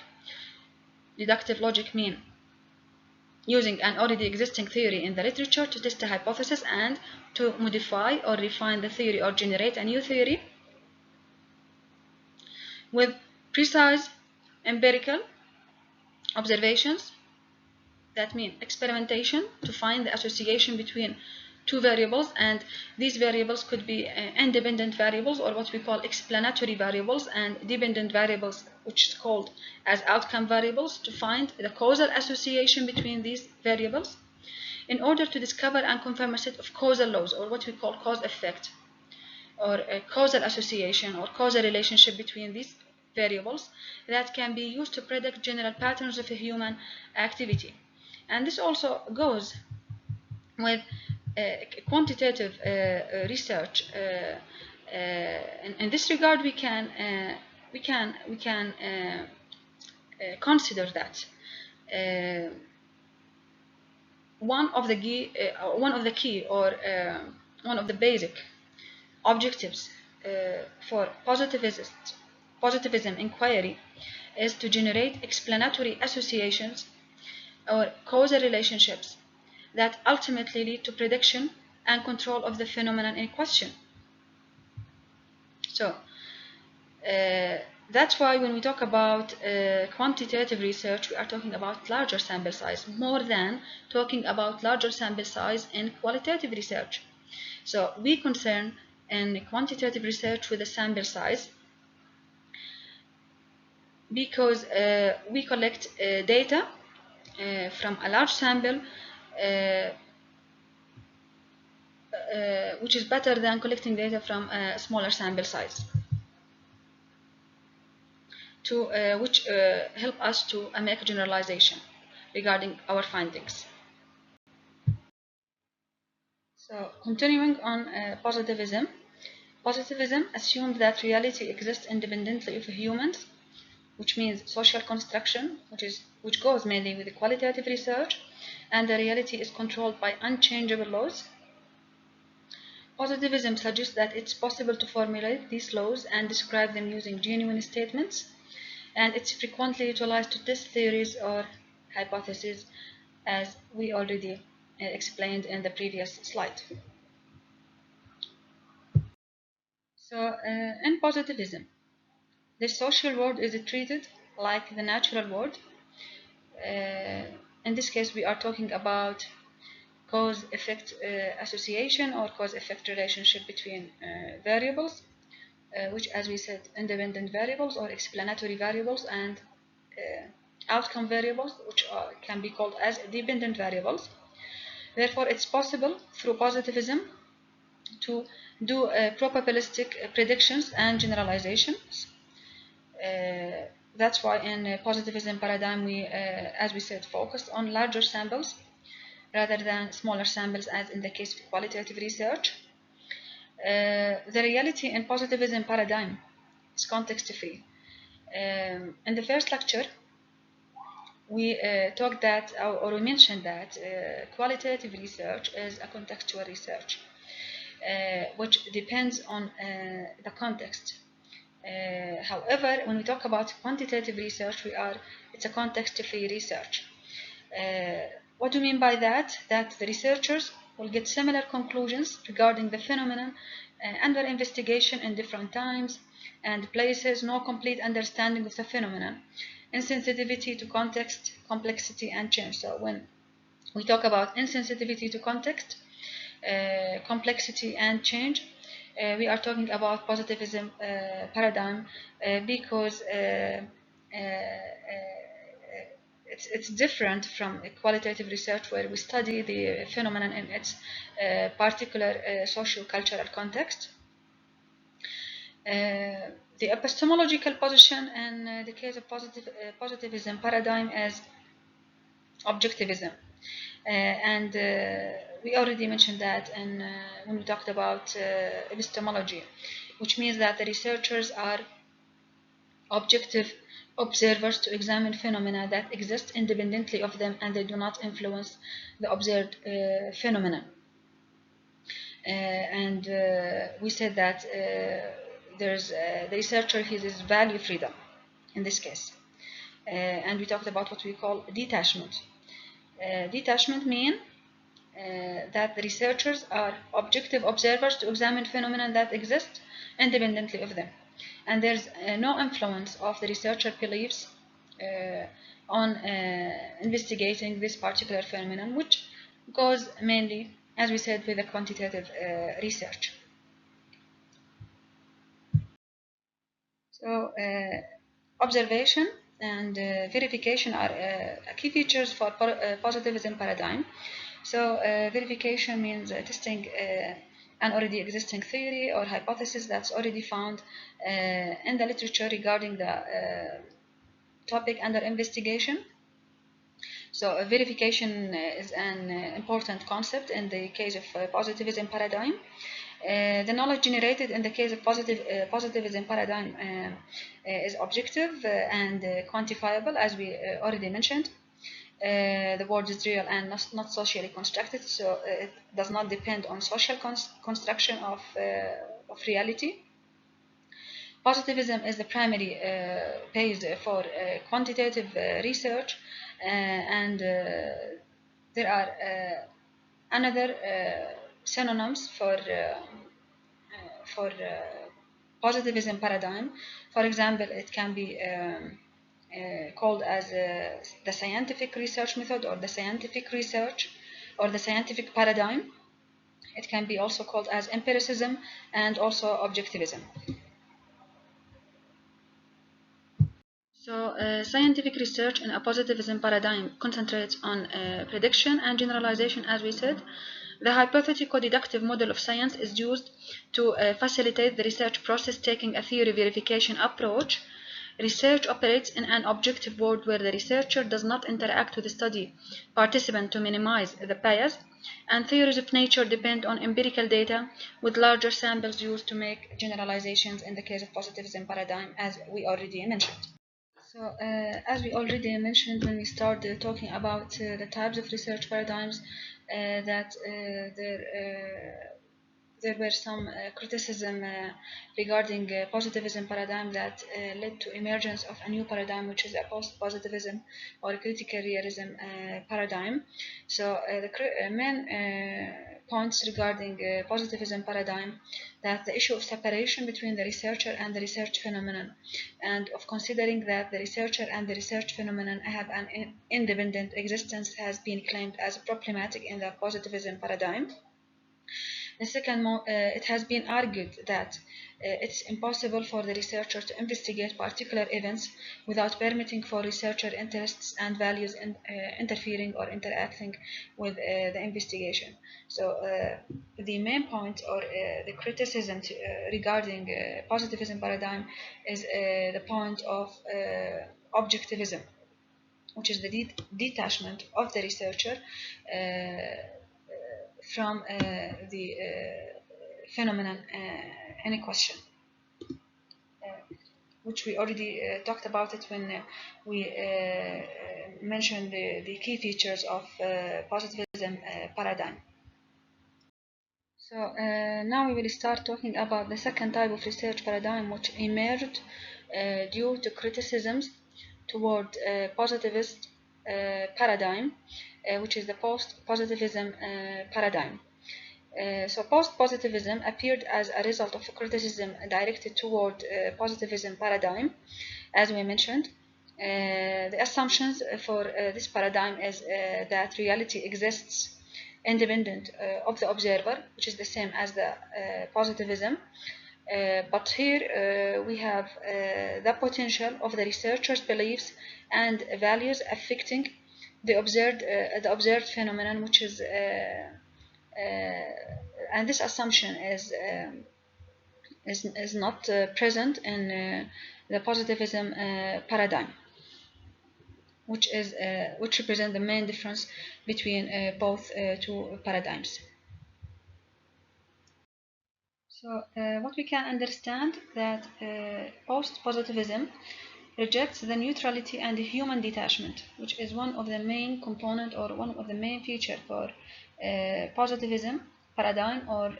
Deductive logic means using an already existing theory in the literature to test a hypothesis and to modify or refine the theory or generate a new theory with precise empirical observations. That means experimentation to find the association between two variables, and these variables could be independent variables or what we call explanatory variables, and dependent variables, which is called as outcome variables, to find the causal association between these variables in order to discover and confirm a set of causal laws, or what we call cause effect, or a causal association or causal relationship between these variables that can be used to predict general patterns of a human activity. And this also goes with quantitative research. In this regard, we can consider that one of the key or one of the basic objectives for positivism inquiry is to generate explanatory associations or causal relationships that ultimately lead to prediction and control of the phenomenon in question. So that's why when we talk about quantitative research, we are talking about larger sample size more than talking about larger sample size in qualitative research. So we concern in quantitative research with a sample size because we collect data from a large sample, which is better than collecting data from a smaller sample size, which help us to make a generalization regarding our findings. So continuing on positivism. Positivism assumes that reality exists independently of humans, which means social construction, which goes mainly with the qualitative research, and the reality is controlled by unchangeable laws. Positivism suggests that it's possible to formulate these laws and describe them using genuine statements, and it's frequently utilized to test theories or hypotheses, as we already explained in the previous slide. So in positivism, the social world is treated like the natural world. In this case, we are talking about cause-effect association or cause-effect relationship between variables, which, as we said, independent variables or explanatory variables, and outcome variables, which can be called as dependent variables. Therefore, it's possible through positivism to do probabilistic predictions and generalizations. That's why in positivism paradigm we, as we said, focus on larger samples rather than smaller samples as in the case of qualitative research. The reality in positivism paradigm is context-free. In the first lecture, we talked that, or we mentioned that qualitative research is a contextual research, which depends on the context. However, when we talk about quantitative research, it's a context-free research. What do you mean by that? That the researchers will get similar conclusions regarding the phenomenon under investigation in different times and places, no complete understanding of the phenomenon, insensitivity to context, complexity, and change. So when we talk about insensitivity to context, complexity, and change, we are talking about positivism paradigm because it's different from qualitative research where we study the phenomenon in its particular socio-cultural context. The epistemological position in the case of positivism paradigm is objectivism. And we already mentioned that when we talked about epistemology, which means that the researchers are objective observers to examine phenomena that exist independently of them and they do not influence the observed phenomenon. and we said that there's the researcher his value freedom in this case, and we talked about what we call detachment. Detachment means that the researchers are objective observers to examine phenomena that exist independently of them, and there's no influence of the researcher beliefs on investigating this particular phenomenon, which goes mainly, as we said, with the quantitative research. So observation and verification are key features for positivism paradigm. So verification means testing an already existing theory or hypothesis that's already found in the literature regarding the topic under investigation. So verification is an important concept in the case of positivism paradigm. The knowledge generated in the case of positivism paradigm is objective and quantifiable, as we already mentioned. The world is real and not socially constructed, so it does not depend on social construction of reality. Positivism is the primary base for quantitative research, and there are another synonyms for positivism paradigm. For example, it can be called as the scientific research method, or the scientific research, or the scientific paradigm. It can be also called as empiricism and also objectivism. So scientific research in a positivism paradigm concentrates on prediction and generalization, as we said. The hypothetico-deductive model of science is used to facilitate the research process, taking a theory verification approach. Research operates in an objective world where the researcher does not interact with the study participant to minimize the bias, and theories of nature depend on empirical data with larger samples used to make generalizations in the case of positivism paradigm, as we already mentioned. So, as we already mentioned when we started talking about the types of research paradigms, that there were some criticism regarding positivism paradigm that led to emergence of a new paradigm, which is a post-positivism or critical realism paradigm. So the main points regarding positivism paradigm, that the issue of separation between the researcher and the research phenomenon, and of considering that the researcher and the research phenomenon have an independent existence, has been claimed as problematic in the positivism paradigm. The second, it has been argued that it's impossible for the researcher to investigate particular events without permitting for researcher interests and values interfering or interacting with the investigation. So the main point, or the criticism regarding positivism paradigm, is the point of objectivism, which is the detachment of the researcher from the phenomenon in question, which we already talked about it when we mentioned the key features of positivism paradigm. So now we will start talking about the second type of research paradigm, which emerged due to criticisms toward positivist paradigm, which is the post-positivism paradigm. So post-positivism appeared as a result of criticism directed toward positivism paradigm, as we mentioned. The assumptions for this paradigm is that reality exists independent of the observer, which is the same as the positivism. But here we have the potential of the researcher's beliefs and values affecting the observed phenomenon, which is and this assumption is not present in the positivism paradigm, which represent the main difference between both two paradigms. So what we can understand, that post-positivism rejects the neutrality and the human detachment, which is one of the main component or one of the main feature for positivism, paradigm, or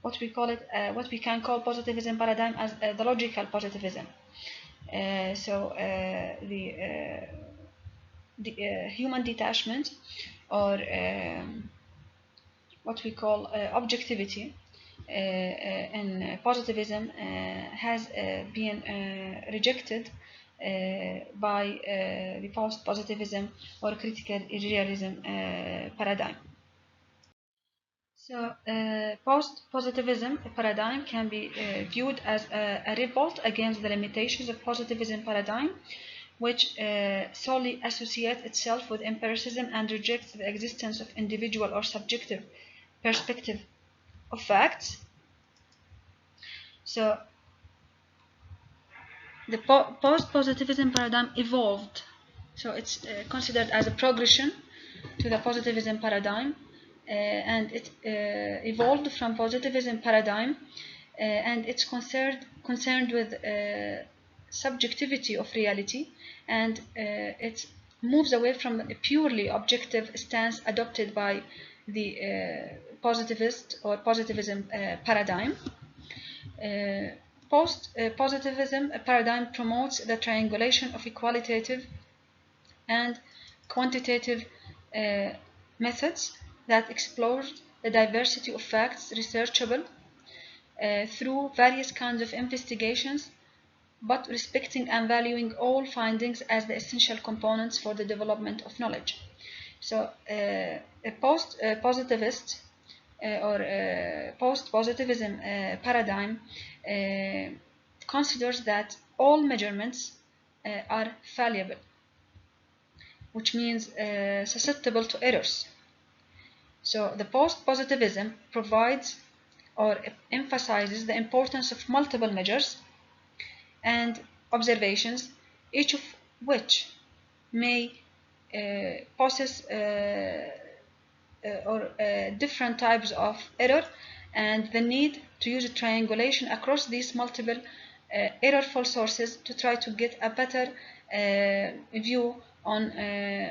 what we call it, what we can call positivism paradigm as the logical positivism. The human detachment, or what we call objectivity in positivism has been rejected by the post-positivism or critical realism paradigm. So, post-positivism paradigm can be viewed as a revolt against the limitations of positivism paradigm, which solely associates itself with empiricism and rejects the existence of individual or subjective perspective of facts. So, the post-positivism paradigm evolved. So it's considered as a progression to the positivism paradigm, and it evolved from positivism paradigm, and it's concerned with subjectivity of reality, and it moves away from a purely objective stance adopted by the positivist or positivism paradigm. Post-positivism paradigm promotes the triangulation of qualitative and quantitative methods that explore the diversity of facts researchable through various kinds of investigations, but respecting and valuing all findings as the essential components for the development of knowledge. So, a post-positivist or post-positivism paradigm considers that all measurements are fallible, which means susceptible to errors. So the post-positivism provides or emphasizes the importance of multiple measures and observations, each of which may possess different types of error, and the need to use triangulation across these multiple errorful sources to try to get a better view on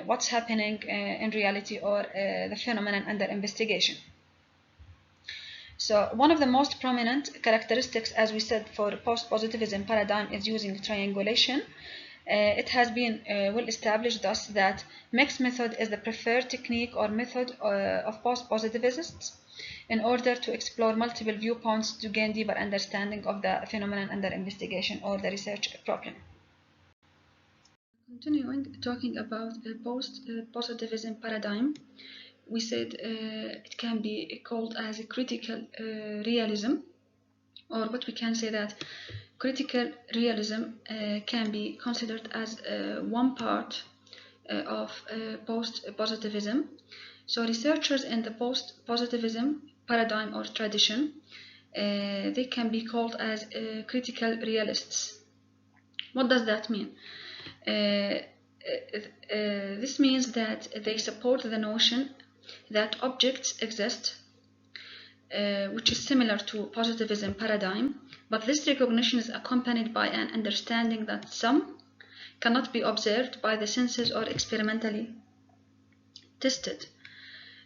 what's happening in reality, or the phenomenon under investigation. So one of the most prominent characteristics, as we said, for post-positivism paradigm is using triangulation. It has been well established thus that mixed method is the preferred technique or method of post-positivists in order to explore multiple viewpoints to gain deeper understanding of the phenomenon under investigation or the research problem. Continuing talking about post-positivism paradigm, we said it can be called as a critical realism, or what we can say that critical realism can be considered as one part of post-positivism. So researchers in the post-positivism paradigm or tradition, they can be called as critical realists. What does that mean? This means that they support the notion that objects exist, which is similar to positivism paradigm, but this recognition is accompanied by an understanding that some cannot be observed by the senses or experimentally tested,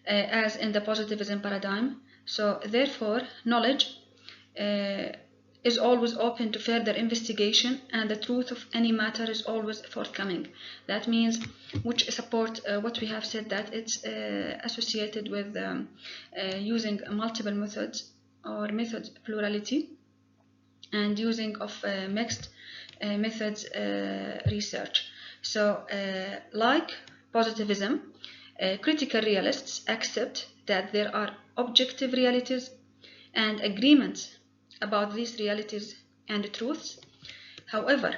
as in the positivism paradigm. So therefore, knowledge is always open to further investigation, and the truth of any matter is always forthcoming. That means, which support what we have said, that it's associated with using multiple methods or method plurality, and using of mixed methods research. So like positivism, critical realists accept that there are objective realities and agreements about these realities and truths. However,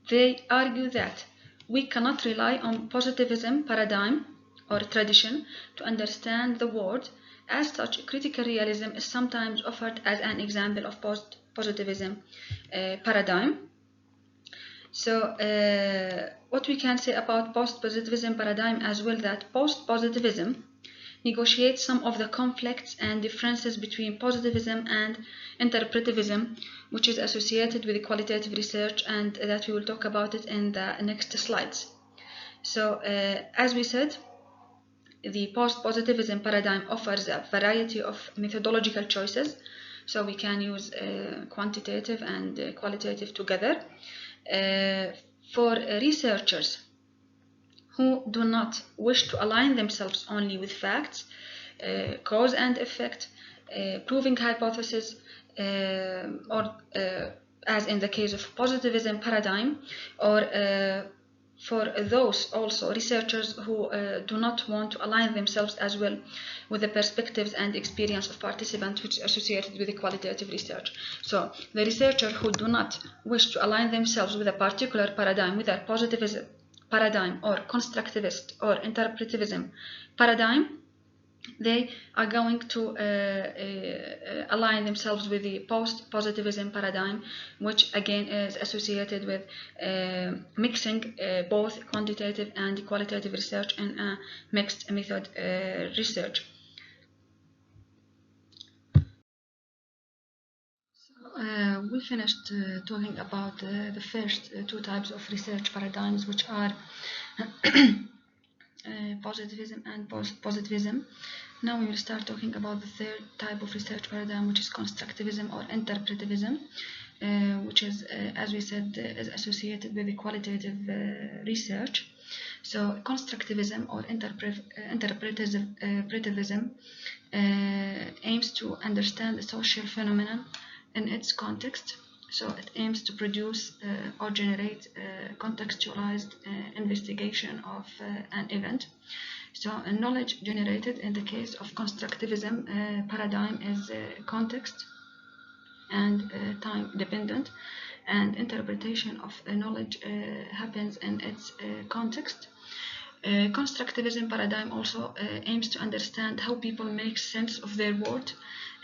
they argue that we cannot rely on positivism paradigm or tradition to understand the world. As such, critical realism is sometimes offered as an example of post-positivism paradigm. So what we can say about post-positivism paradigm as well, that post-positivism negotiate some of the conflicts and differences between positivism and interpretivism, which is associated with qualitative research, and that we will talk about it in the next slides. So as we said, the post-positivism paradigm offers a variety of methodological choices. So we can use quantitative and qualitative together. For researchers who do not wish to align themselves only with facts, cause and effect, proving hypothesis, or as in the case of positivism paradigm, or for those also researchers who do not want to align themselves as well with the perspectives and experience of participants, which is associated with the qualitative research. So the researchers who do not wish to align themselves with a particular paradigm, with a positivism paradigm or constructivist or interpretivism paradigm, they are going to align themselves with the post-positivism paradigm, which again is associated with mixing both quantitative and qualitative research in a mixed method research. We finished talking about the first two types of research paradigms, which are positivism and post-positivism. Now we will start talking about the third type of research paradigm, which is constructivism or interpretivism, which is, as we said, is associated with the qualitative research. So constructivism or interpretivism aims to understand the social phenomenon in its context. So it aims to produce or generate contextualized investigation of an event. So knowledge generated in the case of constructivism paradigm is context and time dependent, and interpretation of knowledge happens in its context. Constructivism paradigm also aims to understand how people make sense of their world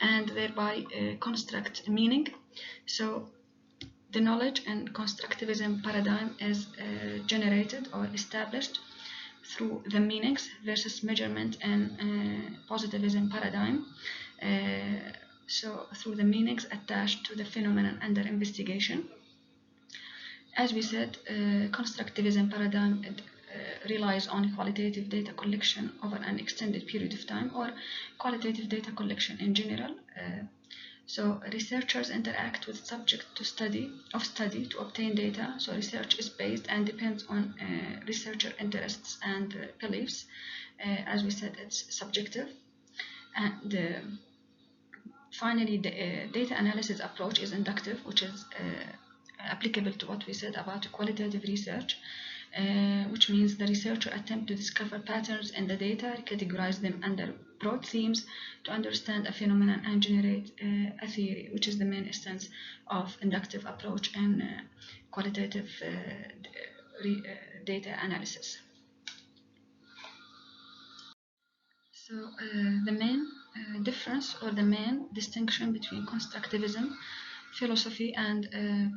and thereby construct meaning. So the knowledge in constructivism paradigm is generated or established through the meanings versus measurement in positivism paradigm. So through the meanings attached to the phenomenon under investigation. As we said, constructivism paradigm relies on qualitative data collection over an extended period of time, or qualitative data collection in general. So researchers interact with subject to study to obtain data. So research is based and depends on researcher interests and beliefs. As we said, it's subjective. And finally, the data analysis approach is inductive, which is applicable to what we said about qualitative research, which means the researcher attempts to discover patterns in the data, categorize them under broad themes to understand a phenomenon and generate a theory, which is the main essence of inductive approach and qualitative data analysis. So the main difference or the main distinction between constructivism philosophy and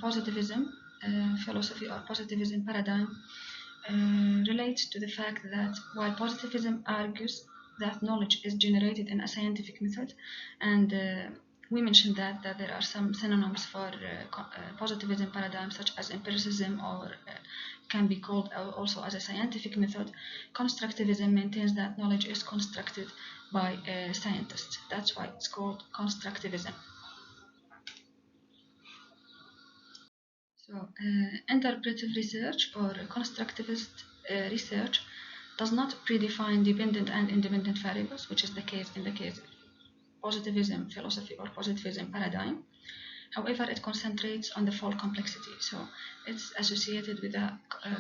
positivism philosophy or positivism paradigm relates to the fact that while positivism argues that knowledge is generated in a scientific method, and we mentioned that there are some synonyms for positivism paradigm, such as empiricism, or can be called also as a scientific method. Constructivism maintains that knowledge is constructed by scientists. That's why it's called constructivism. So, interpretive research or constructivist research does not predefine dependent and independent variables, which is the case in the case of positivism philosophy or positivism paradigm. However, it concentrates on the full complexity. So it's associated with the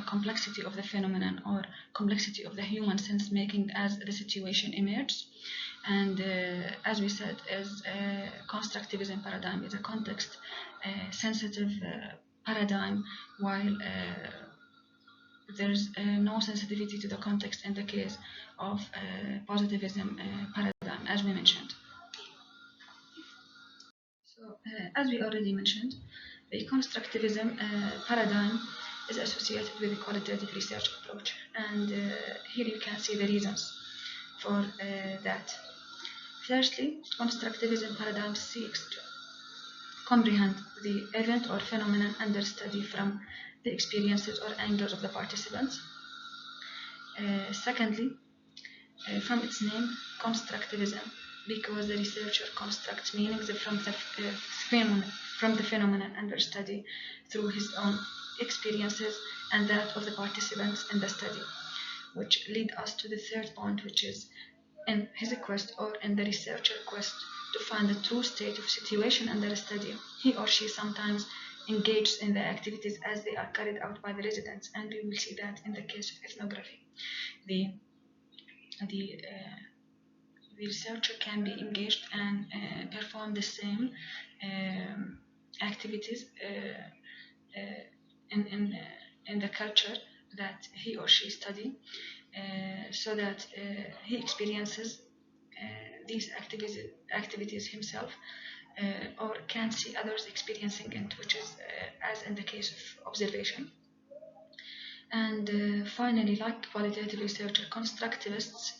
complexity of the phenomenon or complexity of the human sense making as the situation emerges. And as we said, as constructivism paradigm is a context sensitive paradigm, while there's no sensitivity to the context in the case of positivism paradigm, as we mentioned. So, as we already mentioned, the constructivism paradigm is associated with the qualitative research approach, and here you can see the reasons for that. Firstly, constructivism paradigm seeks to comprehend the event or phenomenon under study from the experiences or angles of the participants. Secondly, from its name, constructivism, because the researcher constructs meanings from the phenomenon under study through his own experiences and that of the participants in the study, which lead us to the third point, which is in his quest or in the researcher quest to find the true state of situation under a study. He or she sometimes engages in the activities as they are carried out by the residents, and we will see that in the case of ethnography. The researcher can be engaged and perform the same activities in the culture that he or she study, so that he experiences these activities himself, or can see others experiencing it, which is as in the case of observation. And finally, like qualitative researcher, constructivists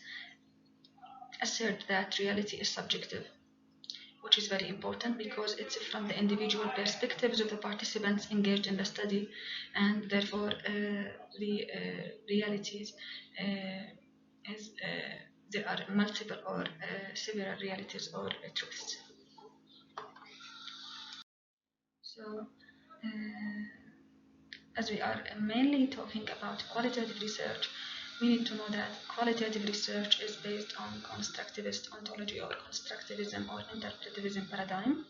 assert that reality is subjective, which is very important because it's from the individual perspectives of the participants engaged in the study, and therefore the realities there are multiple or several realities or truths. So, as we are mainly talking about qualitative research, we need to know that qualitative research is based on constructivist ontology or constructivism or interpretivism paradigm,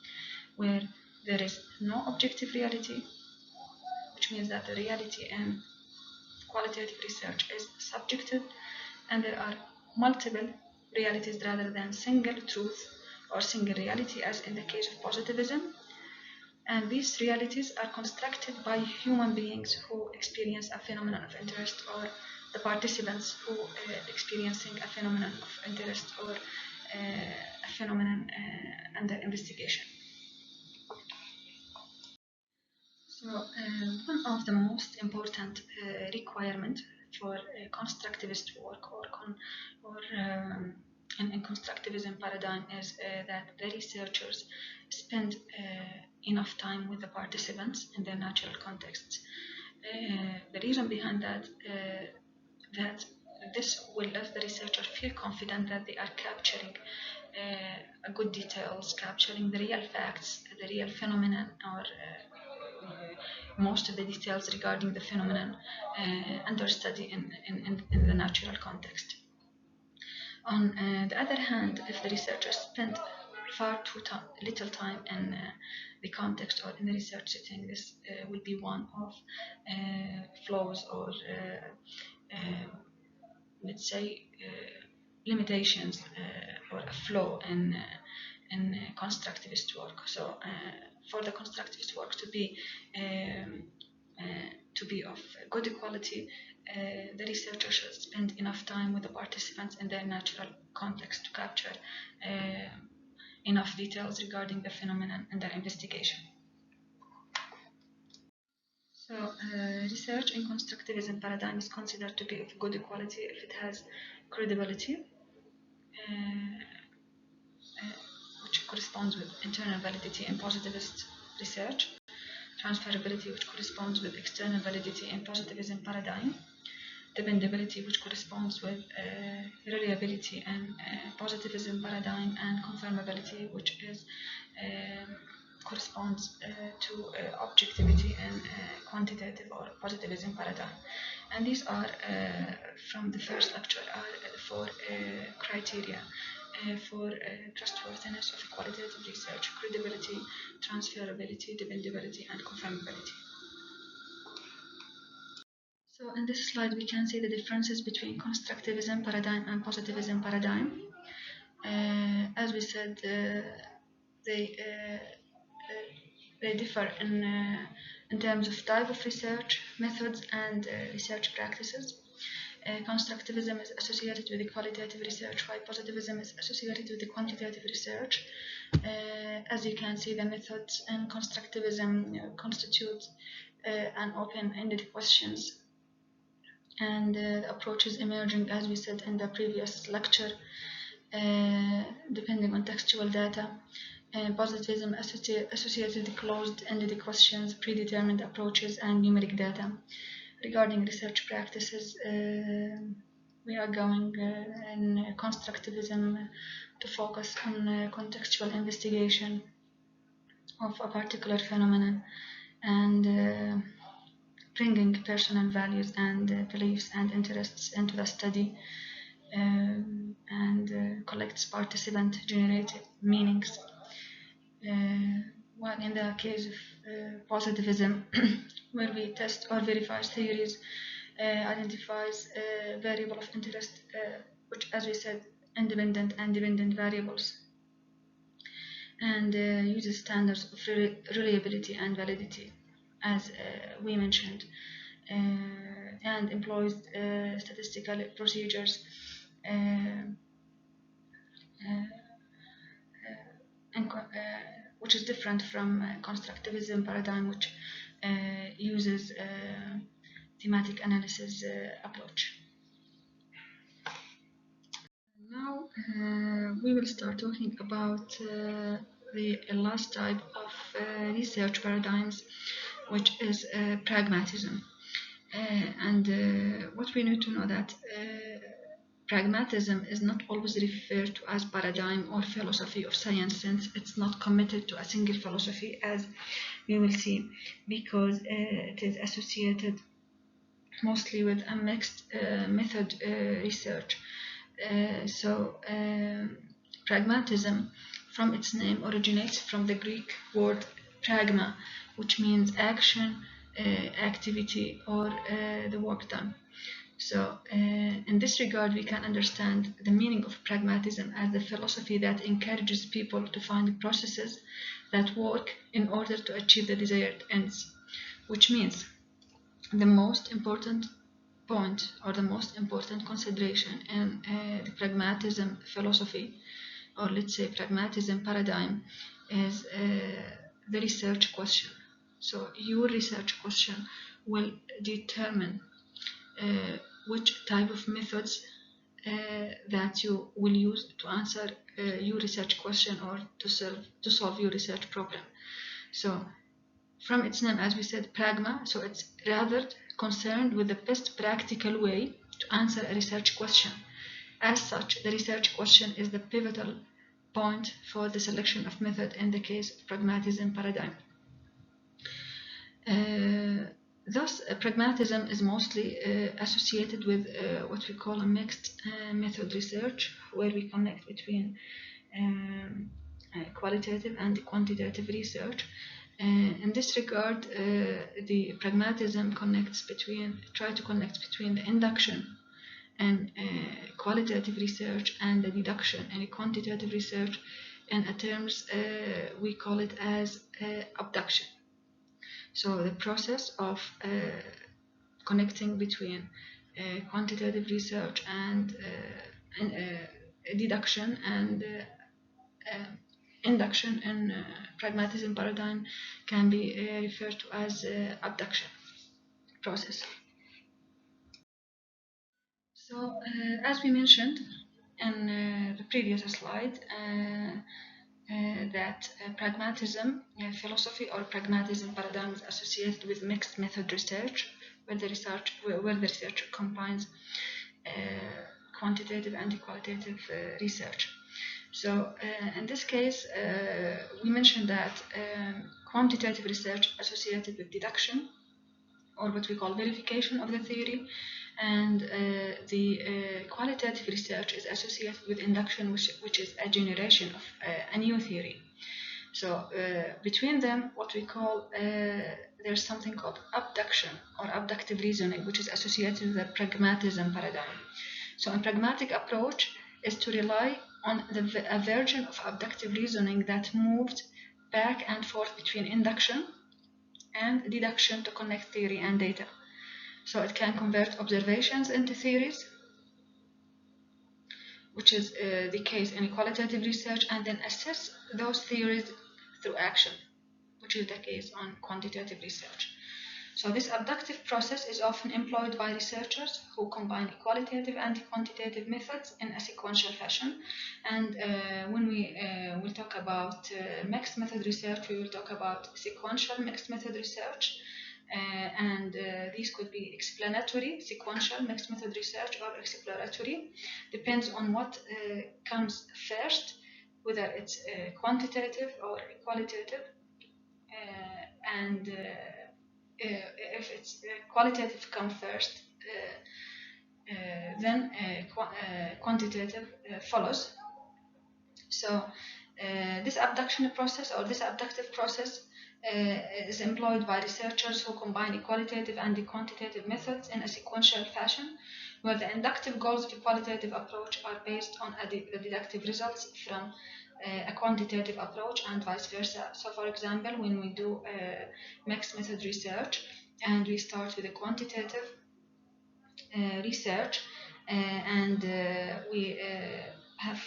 where there is no objective reality, which means that the reality in qualitative research is subjective, and there are multiple realities rather than single truth or single reality as in the case of positivism. And these realities are constructed by human beings who experience a phenomenon of interest, or the participants who experiencing a phenomenon of interest or a phenomenon under investigation. So one of the most important requirements for constructivist work or in constructivism paradigm is that the researchers spend enough time with the participants in their natural contexts. The reason behind that that this will let the researcher feel confident that they are capturing good details, capturing the real facts, the real phenomenon, or most of the details regarding the phenomenon under study in the natural context. On the other hand, if the researcher spent far too little time in the context or in the research setting, this will be one of flaws or let's say limitations or a flaw in constructivist work. So for the constructivist work to be of good quality, the researcher should spend enough time with the participants in their natural context to capture enough details regarding the phenomenon and their investigation. So research in constructivism paradigm is considered to be of good quality if it has credibility, which corresponds with internal validity in positivist research, transferability, which corresponds with external validity in positivism paradigm, dependability, which corresponds with reliability and positivism paradigm, and confirmability, which is corresponds to objectivity and quantitative or positivism paradigm. And these are from the first lecture are for criteria for trustworthiness of qualitative research: credibility, transferability, dependability, and confirmability. So in this slide, we can see the differences between constructivism paradigm and positivism paradigm. As we said, they differ in terms of type of research, methods, and research practices. Constructivism is associated with the qualitative research, while positivism is associated with the quantitative research. As you can see, the methods in constructivism constitute an open-ended questions, and the approaches emerging, as we said in the previous lecture, depending on textual data. Positivism associated with closed-ended questions, predetermined approaches, and numeric data. Regarding research practices, we are going in constructivism to focus on contextual investigation of a particular phenomenon and bringing personal values and beliefs and interests into the study and collects participant generated meanings. While in the case of positivism, where we test or verify theories, identifies variable of interest, which, as we said, independent and dependent variables, and uses standards of reliability and validity, as we mentioned, and employs statistical procedures which is different from constructivism paradigm, which uses thematic analysis approach. Now we will start talking about the last type of research paradigms, which is pragmatism. And what we need to know that pragmatism is not always referred to as paradigm or philosophy of science, since it's not committed to a single philosophy, as we will see, because it is associated mostly with a mixed method research. So pragmatism, from its name, originates from the Greek word pragma, which means action, activity, or the work done. So in this regard, we can understand the meaning of pragmatism as the philosophy that encourages people to find processes that work in order to achieve the desired ends, which means the most important point or the most important consideration in the pragmatism philosophy, or let's say pragmatism paradigm, is the research question. So your research question will determine which type of methods that you will use to answer your research question or to solve your research problem. So from its name, as we said, pragma, so it's rather concerned with the best practical way to answer a research question. As such, the research question is the pivotal point for the selection of method in the case of pragmatism paradigm. Thus, pragmatism is mostly associated with what we call a mixed method research, where we connect between qualitative and quantitative research. In this regard, the pragmatism try to connect between the induction and qualitative research and the deduction and quantitative research, and in terms we call it as abduction. So the process of connecting between quantitative research and deduction and induction in pragmatism paradigm can be referred to as abduction process. So as we mentioned in the previous slide, that pragmatism philosophy or pragmatism paradigm is associated with mixed method research, where the researcher combines quantitative and qualitative research. So in this case, we mentioned that quantitative research associated with deduction, or what we call verification of the theory, and the qualitative research is associated with induction, which is a generation of a new theory. So between them, what we call there's something called abduction or abductive reasoning, which is associated with the pragmatism paradigm. So a pragmatic approach is to rely on a version of abductive reasoning that moved back and forth between induction and deduction to connect theory and data. So it can convert observations into theories, which is the case in qualitative research, and then assess those theories through action, which is the case on quantitative research. So this abductive process is often employed by researchers who combine qualitative and quantitative methods in a sequential fashion. And when we will talk about mixed method research, we will talk about sequential mixed method research. and these could be explanatory, sequential, mixed method research, or exploratory. Depends on what comes first, whether it's quantitative or qualitative. And if it's qualitative come first, then quantitative follows. So this abduction process, or this abductive process, is employed by researchers who combine the qualitative and the quantitative methods in a sequential fashion, where the inductive goals of a qualitative approach are based on the deductive results from a quantitative approach, and vice versa. So for example, when we do mixed method research and we start with a quantitative research, and we have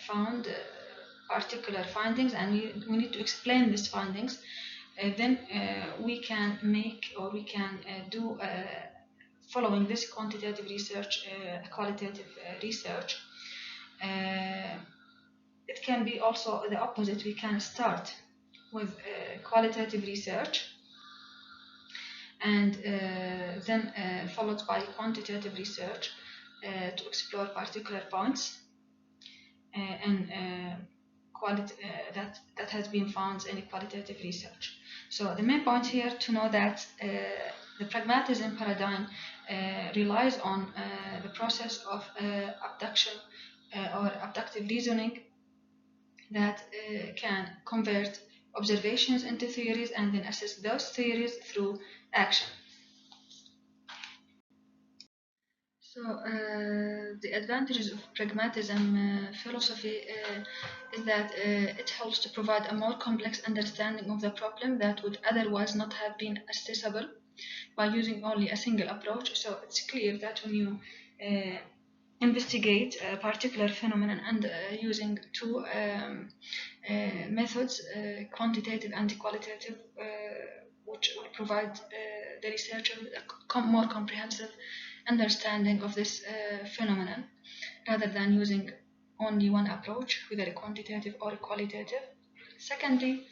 found particular findings, and we need to explain these findings, then we can make, or we can do, following this quantitative research, qualitative research. It can be also the opposite. We can start with qualitative research and then followed by quantitative research to explore particular points and that has been found in qualitative research. So the main point here to know that the pragmatism paradigm relies on the process of abduction or abductive reasoning that can convert observations into theories and then assess those theories through action. So the advantages of pragmatism philosophy is that it helps to provide a more complex understanding of the problem that would otherwise not have been accessible by using only a single approach. So it's clear that when you investigate a particular phenomenon and using two methods, quantitative and qualitative, which will provide the researcher with a more comprehensive understanding of this phenomenon, rather than using only one approach, whether a quantitative or a qualitative. Secondly,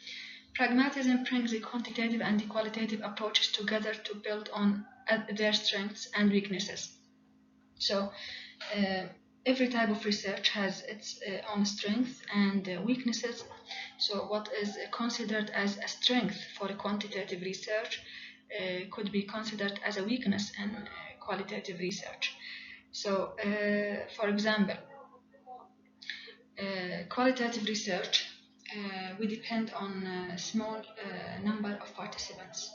pragmatism brings the quantitative and the qualitative approaches together to build on their strengths and weaknesses. So every type of research has its own strengths and weaknesses. So what is considered as a strength for a quantitative research could be considered as a weakness in qualitative research. So for example, qualitative research, we depend on a small number of participants,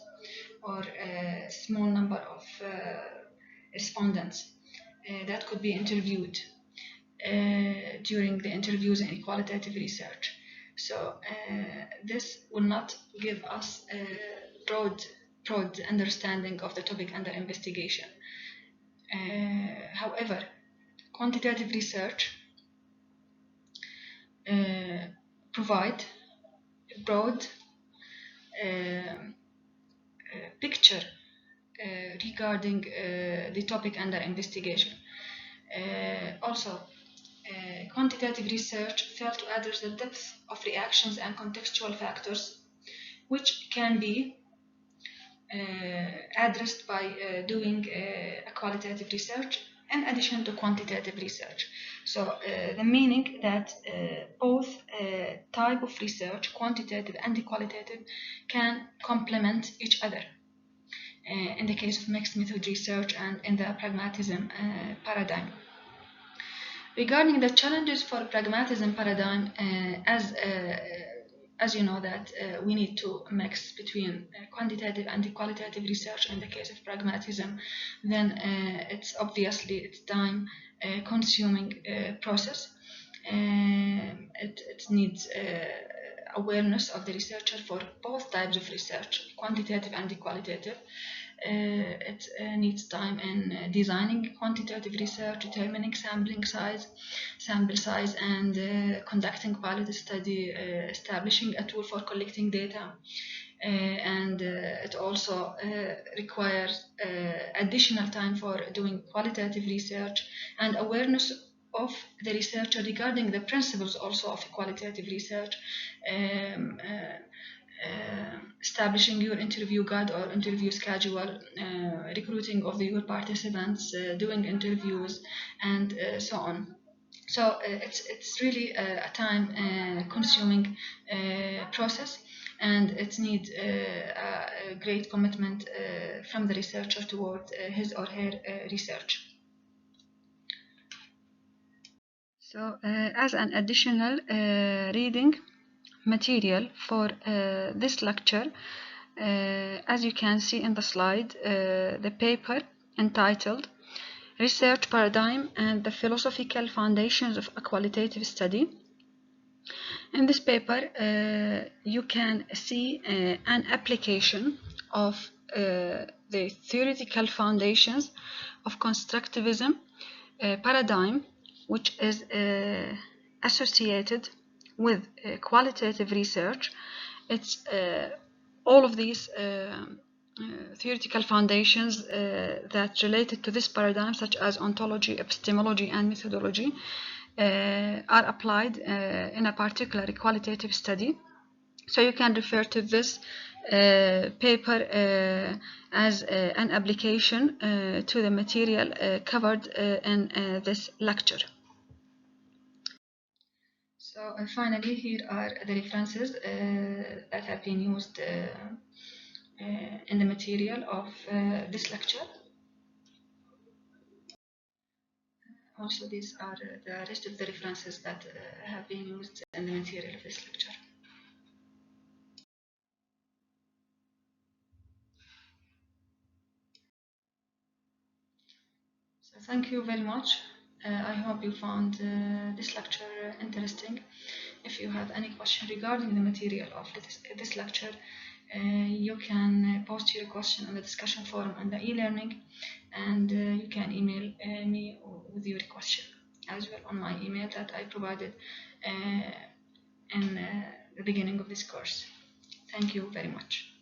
or a small number of respondents that could be interviewed during the interviews in qualitative research. So this will not give us a broad understanding of the topic under investigation. However, quantitative research provide a broad picture regarding the topic under investigation. Also, quantitative research fails to address the depth of reactions and contextual factors, which can be addressed by doing a qualitative research in addition to quantitative research. So the meaning that both type of research, quantitative and qualitative, can complement each other in the case of mixed method research and in the pragmatism paradigm. Regarding the challenges for pragmatism paradigm, as you know that we need to mix between quantitative and qualitative research in the case of pragmatism, then it's time consuming process. It needs awareness of the researcher for both types of research, quantitative and qualitative. It needs time in designing quantitative research, determining sample size, and conducting pilot study, establishing a tool for collecting data. And it also requires additional time for doing qualitative research and awareness of the researcher regarding the principles also of qualitative research. establishing your interview guide or interview schedule, recruiting of your participants, doing interviews, and so on. So it's really a time consuming process, and it needs a great commitment from the researcher toward his or her research. So as an additional reading material for this lecture, as you can see in the slide, the paper entitled Research Paradigm and the Philosophical Foundations of a Qualitative Study. In this paper, you can see an application of the theoretical foundations of constructivism paradigm, which is associated with qualitative research. It's all of these theoretical foundations that related to this paradigm, such as ontology, epistemology, and methodology, are applied in a particular qualitative study. So you can refer to this paper as an application to the material covered in this lecture. So finally, here are the references that have been used in the material of this lecture. Also, these are the rest of the references that have been used in the material of this lecture. So thank you very much. I hope you found this lecture interesting. If you have any question regarding the material of this lecture, you can post your question on the discussion forum on the e-learning, and you can email me with your question as well on my email that I provided in the beginning of this course. Thank you very much.